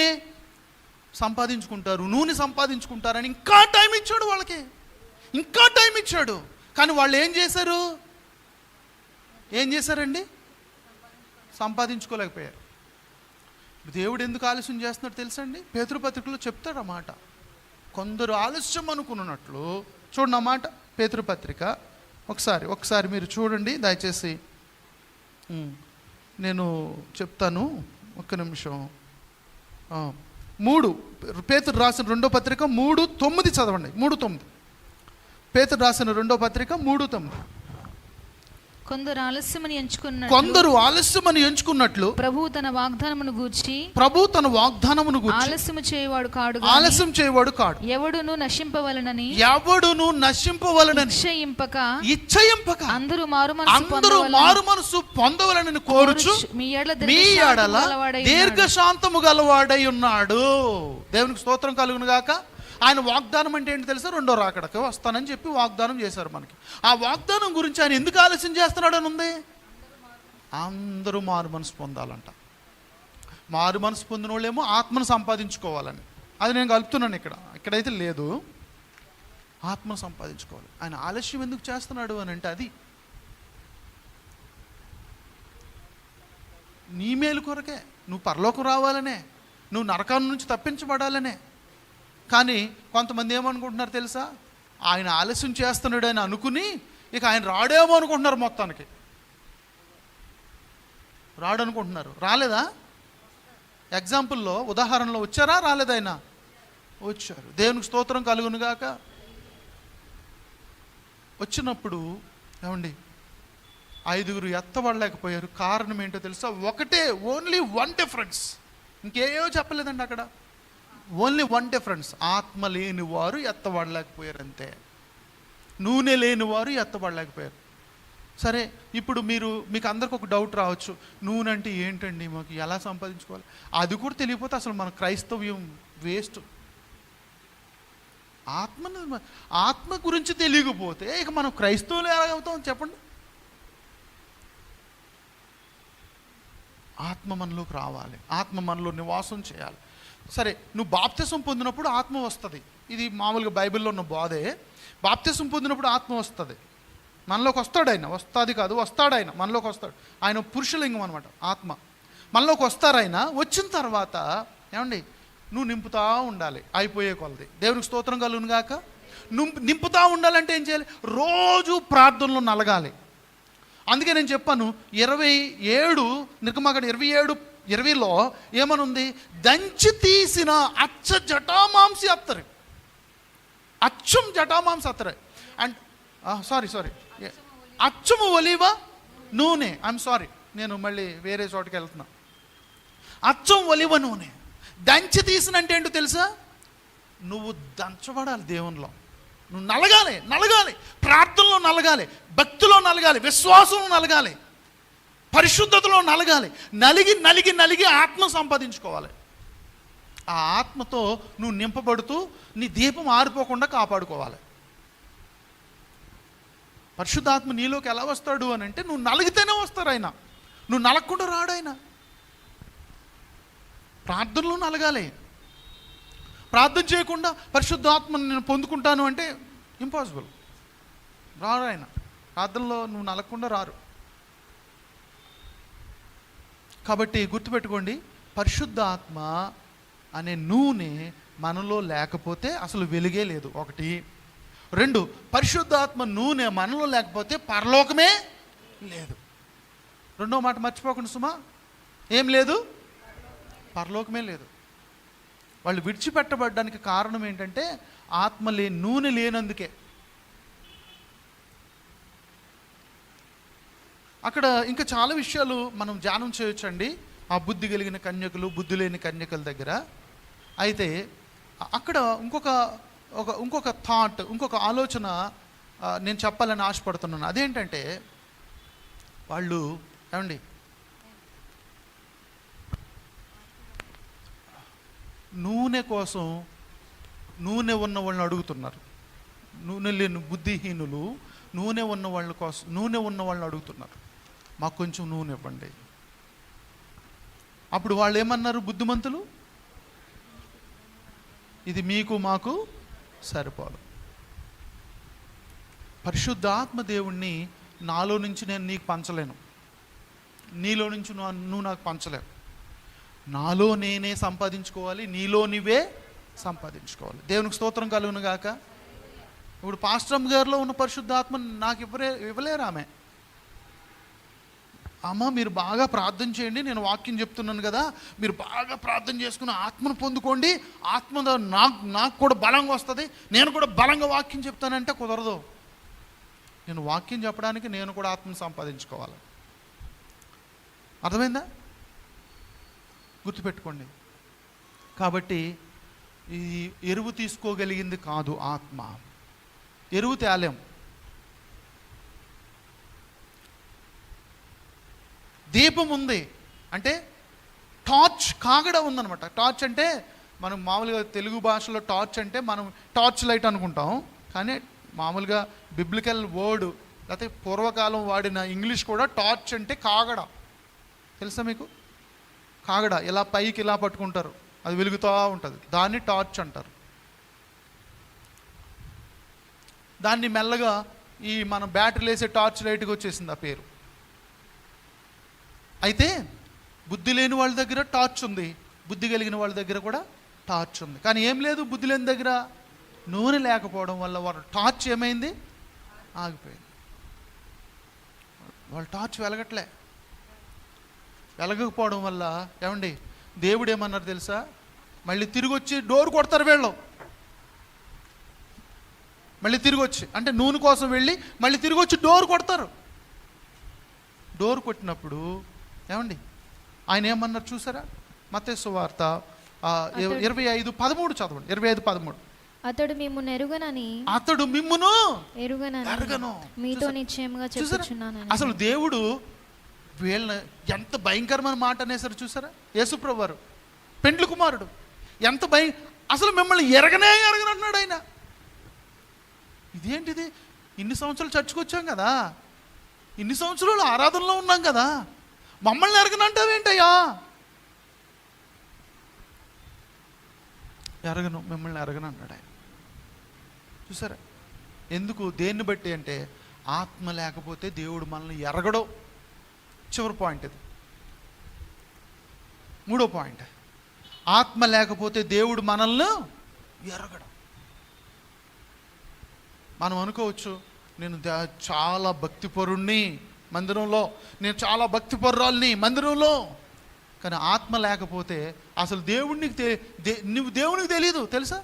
సంపాదించుకుంటారని ఇంకా టైం ఇచ్చాడు వాళ్ళకి, ఇంకా టైం ఇచ్చాడు. కానీ వాళ్ళు ఏం చేశారండి? సంపాదించుకోలేకపోయారు. దేవుడు ఎందుకు ఆలస్యం చేస్తున్నాడు తెలుసండి? పేతురుపత్రికలో చెప్తాడు అన్నమాట. కొందరు ఆలస్యం అనుకున్నట్లు చూడండి అన్నమాట. పేతురుపత్రిక ఒకసారి మీరు చూడండి దయచేసి. నేను చెప్తాను, ఒక్క నిమిషం. 3 పేతురు రాసిన 2వ పత్రిక 3:9 చదవండి. 3:9 పేతురు రాసిన 2వ పత్రిక 3:9. కొందరు ఆలస్యమని ఎంచుకున్నట్లు ప్రభువు తన వాగ్దానమును గూర్చి ఆలస్యం చేయవాడు కాడు. ఎవడును నశింపవలనని ఇచ్చయింపక అందరూ మారు మనసు పొందవలనని కోరుచు మీ యెడల దీర్ఘశాంతము గలవాడై ఉన్నాడు. దేవునికి స్తోత్రం కలుగును గాక. ఆయన వాగ్దానం అంటే ఏంటి తెలుసా? 2వ రాకడకు వస్తానని చెప్పి వాగ్దానం చేశారు మనకి. ఆ వాగ్దానం గురించి ఆయన ఎందుకు ఆలస్యం చేస్తున్నాడు అని ఉంది. అందరూ మారు మనసు పొందాలంట. మారు మనసు పొందిన వాళ్ళేమో ఆత్మను సంపాదించుకోవాలని, అది నేను కలుపుతున్నాను ఇక్కడైతే లేదు. ఆత్మను సంపాదించుకోవాలి. ఆయన ఆలస్యం ఎందుకు చేస్తున్నాడు అని అంటే అది నీ మేలు కొరకే, నువ్వు పరలోకం రావాలనే, నువ్వు నరకం నుంచి తప్పించబడాలనే. కానీ కొంతమంది ఏమనుకుంటున్నారు తెలుసా? ఆయన ఆలస్యం చేస్తున్నాడు అని అనుకుని ఇక ఆయన రాడేమో అనుకుంటున్నారు. మొత్తానికి రాడనుకుంటున్నారు. రాలేదా? ఎగ్జాంపుల్లో ఉదాహరణలో వచ్చారా? రాలేదు. ఆయన వచ్చారు. దేవునికి స్తోత్రం కలుగునుగాక. వచ్చినప్పుడు ఏమండి 5 ఎత్తబడలేకపోయారు. కారణం ఏంటో తెలుసా? Only 1 difference. ఇంకేయో చెప్పలేదండి అక్కడ. Only 1 difference. ఆత్మ లేని వారు ఎత్తబడలేకపోయారు అంతే. నూనె లేని వారు ఎత్తబడలేకపోయారు. సరే, ఇప్పుడు మీకు అందరికి ఒక డౌట్ రావచ్చు, నూనె అంటే ఏంటండి, మాకు ఎలా సంపాదించుకోవాలి? అది కూడా తెలియకపోతే అసలు మన క్రైస్తవ్యం వేస్ట్. ఆత్మ గురించి తెలియకపోతే ఇక మనం క్రైస్తవులు ఎలాగవుతాం చెప్పండి? ఆత్మ మనలోకి రావాలి, ఆత్మ మనలో నివాసం చేయాలి. సరే, నువ్వు బాప్తిసం పొందినప్పుడు ఆత్మ వస్తుంది. ఇది మామూలుగా బైబిల్లో ఉన్న బోధే. బాప్తిసం పొందినప్పుడు ఆత్మ వస్తుంది, మనలోకి వస్తాడు. ఆయన వస్తాడు ఆయన మనలోకి వస్తాడు. ఆయన పురుషలింగం అనమాట. ఆత్మ మనలోకి వస్తారు. ఆయన వచ్చిన తర్వాత ఏమండి, నువ్వు నింపుతా ఉండాలి అయిపోయే కొలది. దేవునికి స్తోత్రం కలుగును గాక. నింపుతా ఉండాలంటే ఏం చేయాలి? రోజు ప్రార్థనలో నలగాలి. అందుకే నేను చెప్పాను 27 నిర్గమాకాండం 27:20లో ఏమనుంది? దంచి తీసిన అచ్చం జటామాంసి అత్తరు అండ్ సారీ అచ్చము ఒలివ నూనె. ఐఎమ్ సారీ, నేను మళ్ళీ వేరే చోటుకి వెళ్తున్నా. అచ్చం ఒలివ నూనె దంచి తీసిన అంటే ఏంటో తెలుసా? నువ్వు దంచబడాలి దేవునిలో. నువ్వు నలగాలి, ప్రార్థనలో నలగాలి, భక్తిలో నలగాలి, విశ్వాసంలో నలగాలి, పరిశుద్ధతలో నలగాలి. నలిగి ఆత్మ సంపాదించుకోవాలి. ఆ ఆత్మతో నువ్వు నింపబడుతూ నీ దీపం ఆరిపోకుండా కాపాడుకోవాలి. పరిశుద్ధాత్మ నీలోకి ఎలా వస్తాడు అని అంటే నువ్వు నలిగితేనే వస్తారు ఆయన. నువ్వు నలగకుండా రాడు ఆయన. ప్రార్థనలో నలగాలి. ప్రార్థన చేయకుండా పరిశుద్ధాత్మను నేను పొందుకుంటాను అంటే ఇంపాసిబుల్. రారు ఆయన. ప్రార్థనలో నువ్వు నలగకుండా రారు. కాబట్టి గుర్తుపెట్టుకోండి, పరిశుద్ధాత్మ అనే నూనె మనలో లేకపోతే అసలు వెలుగే లేదు. 1. 2, పరిశుద్ధాత్మ నూనె మనలో లేకపోతే పరలోకమే లేదు. 2వ మాట మర్చిపోకుండా సుమా, ఏం లేదు? పరలోకమే లేదు. వాళ్ళు విడిచిపెట్టబడ్డానికి కారణం ఏంటంటే ఆత్మ నూనె లేనందుకే. అక్కడ ఇంకా చాలా విషయాలు మనం ధ్యానం చేయొచ్చండి. ఆ బుద్ధి కలిగిన కన్యకలు, బుద్ధి లేని కన్యకల దగ్గర. అయితే అక్కడ ఇంకొక థాట్, ఇంకొక ఆలోచన నేను చెప్పాలని ఆశపడుతున్నాను. అదేంటంటే వాళ్ళు ఏమండి నూనె కోసం నూనె ఉన్న వాళ్ళని అడుగుతున్నారు. నూనె లేని బుద్ధిహీనులు నూనె ఉన్న వాళ్ళ కోసం నూనె ఉన్న వాళ్ళని అడుగుతున్నారు, మాకు కొంచెం నూనె ఇవ్వండి. అప్పుడు వాళ్ళు ఏమన్నారు బుద్ధిమంతులు? ఇది మీకు మాకు సరిపోదు. పరిశుద్ధాత్మ దేవుణ్ణి నాలో నుంచి నేను నీకు పంచలేను, నీలో నుంచి నువ్వు నాకు పంచలేవు. నాలో నేనే సంపాదించుకోవాలి, నీలో నీవే సంపాదించుకోవాలి. దేవునికి స్తోత్రం కలుగును గాక. ఇప్పుడు పాస్టమ్ గారిలో ఉన్న పరిశుద్ధాత్మ నాకు ఇవ్వలేరు. అమ్మ మీరు బాగా ప్రార్థన చేయండి, నేను వాక్యం చెప్తున్నాను కదా, మీరు బాగా ప్రార్థన చేసుకుని ఆత్మను పొందుకోండి, ఆత్మ నాకు కూడా బలంగా వస్తుంది, నేను కూడా బలంగా వాక్యం చెప్తానంటే కుదరదు. నేను వాక్యం చెప్పడానికి నేను కూడా ఆత్మను సంపాదించుకోవాలి. అర్థమైందా? గుర్తుపెట్టుకోండి. కాబట్టి ఈ ఎరువు తీసుకోగలిగింది కాదు ఆత్మ. ఎరువు తేలేం. దీపం ఉంది అంటే టార్చ్, కాగడ ఉందన్నమాట. టార్చ్ అంటే మనం మామూలుగా తెలుగు భాషలో టార్చ్ అంటే మనం టార్చ్ లైట్ అనుకుంటాం, కానీ మామూలుగా బిబ్లికల్ వర్డ్ లేకపోతే పూర్వకాలం వాడిన ఇంగ్లీష్ కూడా టార్చ్ అంటే కాగడ. తెలుసా మీకు? కాగడ ఇలా పైకి ఇలా పట్టుకుంటారు, అది వెలుగుతూ ఉంటుంది, దాన్ని టార్చ్ అంటారు. దాన్ని మెల్లగా ఈ మనం బ్యాటరీలు వేసే టార్చ్ లైట్కి వచ్చేసింది ఆ పేరు. అయితే బుద్ధి లేని వాళ్ళ దగ్గర టార్చ్ ఉంది, బుద్ధి కలిగిన వాళ్ళ దగ్గర కూడా టార్చ్ ఉంది. కానీ ఏం లేదు, బుద్ధి లేని దగ్గర నూనె లేకపోవడం వల్ల వాళ్ళ టార్చ్ ఏమైంది? ఆగిపోయింది. వాళ్ళ టార్చ్ వెలగకపోవడం వల్ల ఏమండి దేవుడు ఏమన్నారు తెలుసా? మళ్ళీ తిరిగి వచ్చి డోర్ కొడతారు వీళ్ళు. మళ్ళీ తిరిగి వచ్చి అంటే నూనె కోసం వెళ్ళి మళ్ళీ తిరిగి వచ్చి డోర్ కొడతారు. డోర్ కొట్టినప్పుడు ఏమండి ఆయన ఏమన్నారు చూసారా? మత్తయి సువార్త 25:13 చదవండి. 25:13. అతడు మిమ్మును ఎరుగనని, అతడు మిమ్మును ఎరుగను మీతో నిశ్చయముగా చెప్పుచున్నాను. అసలు దేవుడు వీళ్ళని ఎంత భయంకరమైన మాట అనేసారు చూసారా? యేసుప్రభువు వారు పెండ్లి కుమారుడు ఎంత అసలు మిమ్మల్ని ఎరగనన్నాడు ఆయన. ఇదేంటిది? ఇన్ని సంవత్సరాలు చర్చకొచ్చాం కదా, ఇన్ని సంవత్సరాలు ఆరాధనలో ఉన్నాం కదా, మమ్మల్ని ఎరగనంటావేంటయ్యా? మిమ్మల్ని ఎరగను అన్నాడు ఆయన. చూసారా? ఎందుకు? దేన్ని బట్టి అంటే ఆత్మ లేకపోతే దేవుడు మనల్ని ఎరగడు. చివరి పాయింట్ ఇది. 3వ పాయింట్, ఆత్మ లేకపోతే దేవుడు మనల్ని ఎరగడు. మనం అనుకోవచ్చు నేను చాలా భక్తిపరుణ్ణి మందిరంలో, నేను చాలా భక్తిపరురాల్ని మందిరంలో, కానీ ఆత్మ లేకపోతే అసలు నువ్వు దేవునికి తెలియదు. తెలుసా?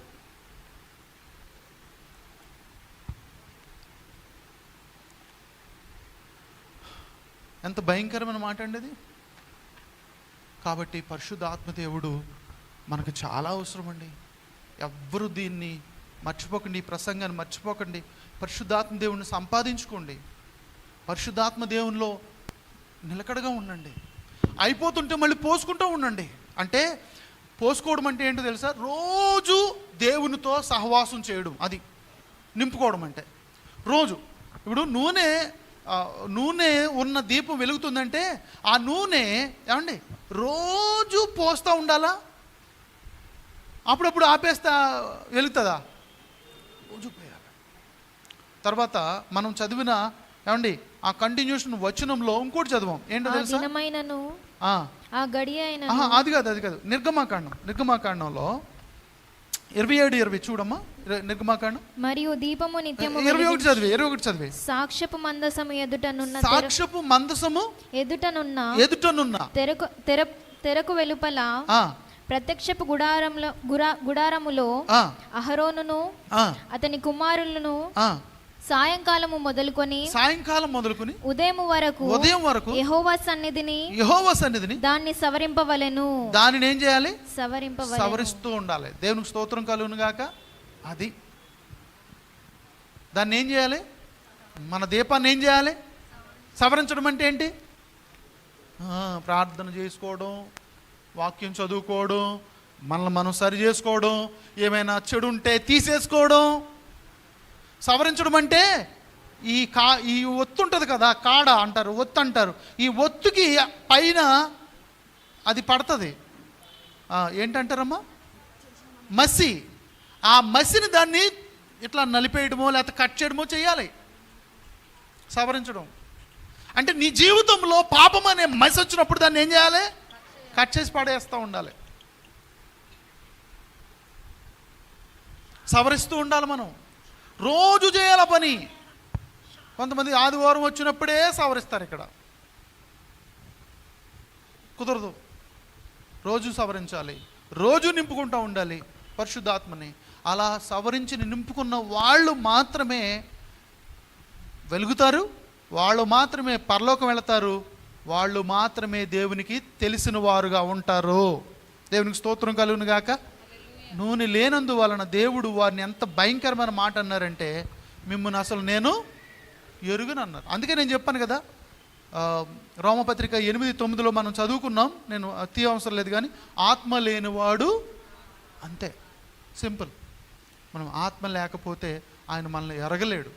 ఎంత భయంకరమైన మాట అండి అది. కాబట్టి పరిశుద్ధాత్మ దేవుడు మనకు చాలా అవసరం అండి. ఎవ్వరూ దీన్ని మర్చిపోకండి, ఈ ప్రసంగాన్ని మర్చిపోకండి. పరిశుద్ధాత్మ దేవుడిని సంపాదించుకోండి, పరిశుద్ధాత్మ దేవునిలో నిలకడగా ఉండండి. అయిపోతుంటే మళ్ళీ పోసుకుంటూ ఉండండి. అంటే పోసుకోవడం అంటే ఏంటో తెలుసా? రోజు దేవునితో సహవాసం చేయడం, అది నింపుకోవడం అంటే. రోజు ఇప్పుడు నూనె ఉన్న దీపం వెలుగుతుందంటే ఆ నూనె ఏమండి రోజు పోస్తూ ఉండాలా? అప్పుడప్పుడు ఆపేస్తా వెలుగుతుందా? రోజు పోయాలి. తర్వాత మనం చదివిన ఏమండి ఆ కంటిన్యూషన్ వచనంలో ఇంకోటి చదవం. ఏంటో తెలుసా? అది కాదు నిర్గమాకాండంలో 27:20 చూడమ్మా. నిర్గమాకాండం మరియు దీపము నిత్యము 21 చదివి. సాక్ష్యపు మందసము ఎదుటనున్న తెరకు వెలుపల ప్రత్యక్షపు గుడారములో అహరోనును అతని కుమారులను సాయంకాలం మొదలుకొని ఉదయం వరకు యెహోవా సన్నిధిని దాన్ని సవరింపవలెను. దానిని ఏం చేయాలి? సవరిస్తూ ఉండాలి. దేవునికి స్తోత్రం కలుగును గాక. అది దాన్ని ఏం చేయాలి? మన దీపాన్ని ఏం చేయాలి? సవరించడం అంటే ఏంటి? ప్రార్థన చేసుకోవడం, వాక్యం చదువుకోవడం, మనల్ని మనం సరి చేసుకోవడం, ఏమైనా చెడు ఉంటే తీసేసుకోవడం. సవరించడం అంటే ఈ ఒత్తు ఉంటుంది కదా, కాడ అంటారు, ఒత్తు అంటారు. ఈ ఒత్తుకి పైన అది పడుతుంది, ఏంటంటారమ్మా, మసి. ఆ మసిని దాన్ని ఇట్లా నలిపేయడమో లేకపోతే కట్ చేయడమో చేయాలి, సవరించడం. అంటే నీ జీవితంలో పాపం అనే మసి వచ్చినప్పుడు దాన్ని ఏం చేయాలి? కట్ చేసి పడేస్తూ ఉండాలి, సవరిస్తూ ఉండాలి. మనం రోజు చేయాల పని. కొంతమంది ఆదివారం వచ్చినప్పుడే సవరిస్తారు, ఇక్కడ కుదరదు. రోజు సవరించాలి, రోజు నింపుకుంటూ ఉండాలి పరిశుద్ధాత్మని. అలా సవరించి నింపుకున్న వాళ్ళు మాత్రమే వెలుగుతారు, వాళ్ళు మాత్రమే పరలోకం వెళతారు, వాళ్ళు మాత్రమే దేవునికి తెలిసిన వారుగా ఉంటారు. దేవునికి స్తోత్రం కలుగును గాక. నూనె లేనందువలన దేవుడు వారిని ఎంత భయంకరమైన మాట అన్నారంటే, మిమ్మల్ని అసలు నేను ఎరుగునన్నారు. అందుకే నేను చెప్పాను కదా, రోమపత్రిక 8:9 మనం చదువుకున్నాం, నేను అతి అవసరం లేదు కానీ, ఆత్మ లేనివాడు అంతే, సింపుల్. మనం ఆత్మ లేకపోతే ఆయన మనల్ని ఎరగలేడు.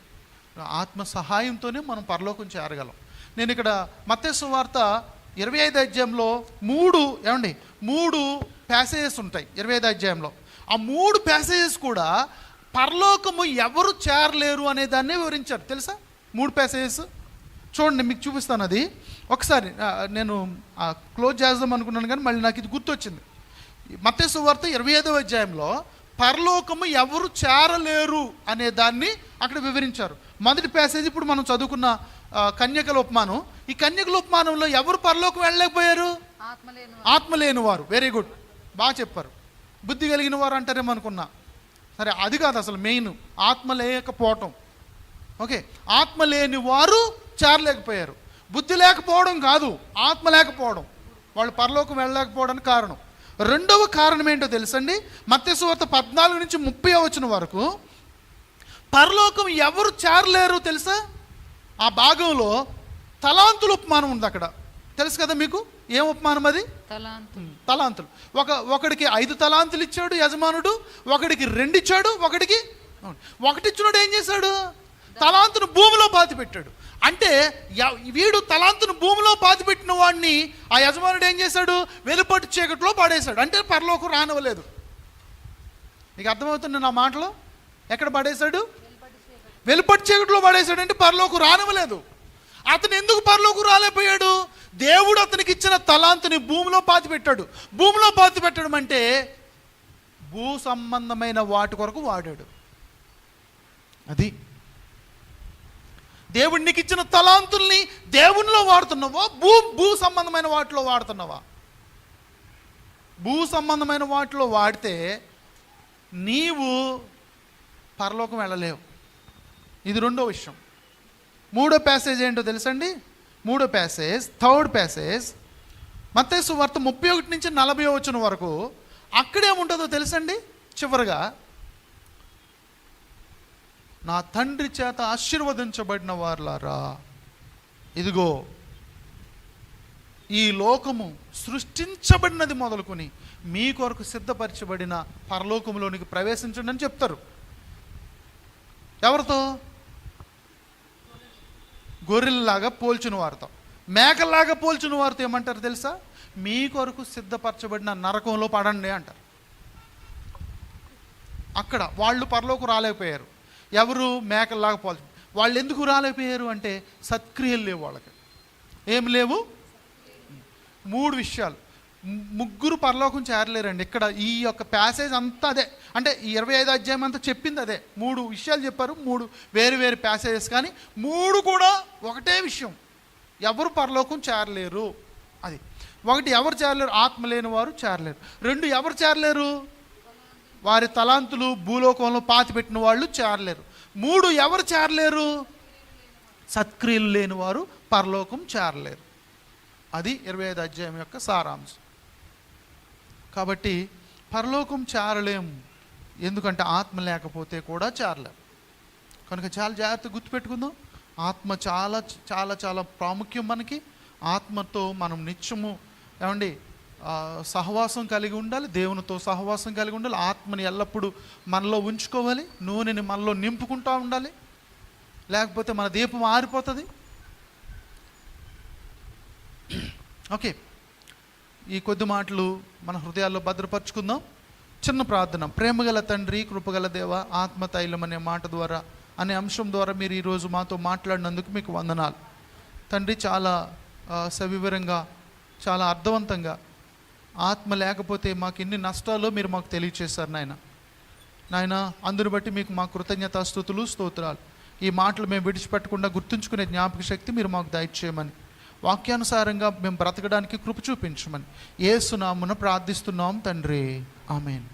ఆత్మ సహాయంతోనే మనం పరలోకం చేరగలం. నేను ఇక్కడ మత్తయి సువార్త 25వ అధ్యాయంలో 3 ప్యాసేజెస్ ఉంటాయి 25వ అధ్యాయంలో. ఆ 3 ప్యాసేజెస్ కూడా పరలోకము ఎవరు చేరలేరు అనే దాన్నే వివరించారు, తెలుసా? 3 ప్యాసేజెస్ చూడండి, మీకు చూపిస్తాను. అది ఒకసారి నేను క్లోజ్ చేద్దాం అనుకున్నాను కానీ మళ్ళీ నాకు ఇది గుర్తొచ్చింది. మత్తయి సువార్త 25వ అధ్యాయంలో పరలోకము ఎవరు చేరలేరు అనే దాన్ని అక్కడ వివరించారు. మొదటి ప్యాసేజ్ ఇప్పుడు మనం చదువుకున్న కన్యకల ఉపమానం. ఈ కన్యకల ఉపమానంలో ఎవరు పరలోకం వెళ్ళలేకపోయారు? ఆత్మ లేని వారు. వెరీ గుడ్, బాగా చెప్పారు. బుద్ధి కలిగిన వారు అంటారేమో అనుకున్నా. సరే, అది కాదు అసలు మెయిన్, ఆత్మ లేకపోవటం. ఓకే, ఆత్మ లేని వారు చేరలేకపోయారు. బుద్ధి లేకపోవడం కాదు, ఆత్మ లేకపోవడం, వాళ్ళు పరలోకం వెళ్ళలేకపోవడానికి కారణం. రెండవ కారణం ఏంటో తెలుసండి? మత్తయి సువార్త 14 నుంచి 30 వచ్చిన వరకు పరలోకం ఎవరు చేరలేరు తెలుసా? ఆ భాగంలో తలాంతుల ఉపమానం ఉంది అక్కడ, తెలుసు కదా మీకు? ఏం ఉపమానం అది? తలాంతులు. ఒకడికి 5 తలాంతులు ఇచ్చాడు యజమానుడు, ఒకడికి 2 ఇచ్చాడు, ఒకటి ఇచ్చినాడు ఏం చేశాడు? తలాంతును భూమిలో పాతి పెట్టాడు. అంటే వీడు తలాంతును భూమిలో పాతిపెట్టిన వాడిని ఆ యజమానుడు ఏం చేశాడు? వెలుపటి చీకట్లో పడేశాడు. అంటే పరలోకం రానివ్వలేదు. నీకు అర్థమవుతుంది నా మాటలో? ఎక్కడ పడేశాడు? వెలుపటి చీకట్లో పడేశాడు. అంటే పరలోకం రానివ్వలేదు. అతను ఎందుకు పరలోకం రాలేకపోయాడు? దేవుడు అతనికి ఇచ్చిన తలాంతుని భూమిలో పాతిపెట్టాడు. భూమిలో పాతిపెట్టడం అంటే భూ సంబంధమైన వాటి కొరకు వాడాడు. అది దేవుడు నీకు ఇచ్చిన తలాంతుల్ని దేవునిలో వాడుతున్నావా, భూ సంబంధమైన వాటిలో వాడుతున్నావా? భూ సంబంధమైన వాటిలో వాడితే నీవు పరలోకం వెళ్ళలేవు. ఇది రెండో విషయం. మూడో ప్యాసేజ్ ఏంటో తెలుసండి? మూడో ప్యాసేజ్, థర్డ్ ప్యాసేజ్, మత్తయి సువార్త 31 నుంచి 40 వచ్చిన వరకు. అక్కడేముంటుందో తెలుసండి? చివరిగా, నా తండ్రి చేత ఆశీర్వదించబడిన వారులారా, ఇదిగో ఈ లోకము సృష్టించబడినది మొదలుకొని మీ కొరకు సిద్ధపరచబడిన పరలోకములోనికి ప్రవేశించండి అని చెప్తారు. ఎవరితో? గొర్రెల్లాగా పోల్చిన వారితో. మేకల్లాగా పోల్చిన వారితో ఏమంటారు తెలుసా? మీ కొరకు సిద్ధపరచబడిన నరకంలో పడండి అంటారు. అక్కడ వాళ్ళు పరలోకం రాలేకపోయారు. ఎవరు? మేకల్లాగా పోల్చు. వాళ్ళు ఎందుకు రాలేకపోయారు అంటే సత్క్రియలు లేవు వాళ్ళకి. ఏం లేవు? 3 విషయాలు. 3 పరలోకం చేరలేరండి. ఇక్కడ ఈ యొక్క ప్యాసేజ్ అంతా అదే. అంటే ఈ 25వ అధ్యాయం అంతా చెప్పింది అదే. 3 విషయాలు చెప్పారు, 3 వేరు వేరు ప్యాసేజెస్, కానీ 3 కూడా ఒకటే విషయం. ఎవరు పరలోకం చేరలేరు. అది 1, ఎవరు చేరలేరు? ఆత్మ లేని వారు చేరలేరు. 2, ఎవరు చేరలేరు? వారి తలాంతులు భూలోకంలో పాతిపెట్టిన వాళ్ళు చేరలేరు. 3, ఎవరు చేరలేరు? సత్క్రియలు లేని వారు పరలోకం చేరలేరు. అది 25వ అధ్యాయం యొక్క సారాంశం. కాబట్టి పరలోకం చేరలేం, ఎందుకంటే ఆత్మ లేకపోతే కూడా చేరలేం. కనుక చాలా జాగ్రత్తగా గుర్తుపెట్టుకుందాం. ఆత్మ చాలా చాలా చాలా ప్రాముఖ్యం మనకి. ఆత్మతో మనం నిత్యము సహవాసం కలిగి ఉండాలి, దేవునితో సహవాసం కలిగి ఉండాలి, ఆత్మని ఎల్లప్పుడూ మనలో ఉంచుకోవాలి, నూనెని మనలో నింపుకుంటూ ఉండాలి, లేకపోతే మన దీపం ఆరిపోతుంది. ఓకే, ఈ కొద్ది మాటలు మన హృదయాల్లో భద్రపరుచుకుందాం. చిన్న ప్రార్థన. ప్రేమగల తండ్రి, కృపగల దేవ, ఆత్మతైలం అనే మాట ద్వారా, అనే అంశం ద్వారా మీరు ఈరోజు మాతో మాట్లాడినందుకు మీకు వందనాలు తండ్రి. చాలా సవివరంగా, చాలా అర్థవంతంగా, ఆత్మ లేకపోతే మాకు ఎన్ని నష్టాలో మీరు మాకు తెలియచేశారు నాయన. అందుని బట్టి మీకు మా కృతజ్ఞతాస్తుతులు, స్తోత్రాలు. ఈ మాటలు మేము విడిచిపెట్టకుండా గుర్తుంచుకునే జ్ఞాపక శక్తి మీరు మాకు దయచేయమని, వాక్యానుసారంగా మేము బ్రతకడానికి కృప చూపించమని యేసు నామమున ప్రార్థిస్తున్నాం తండ్రి. ఆమేన్.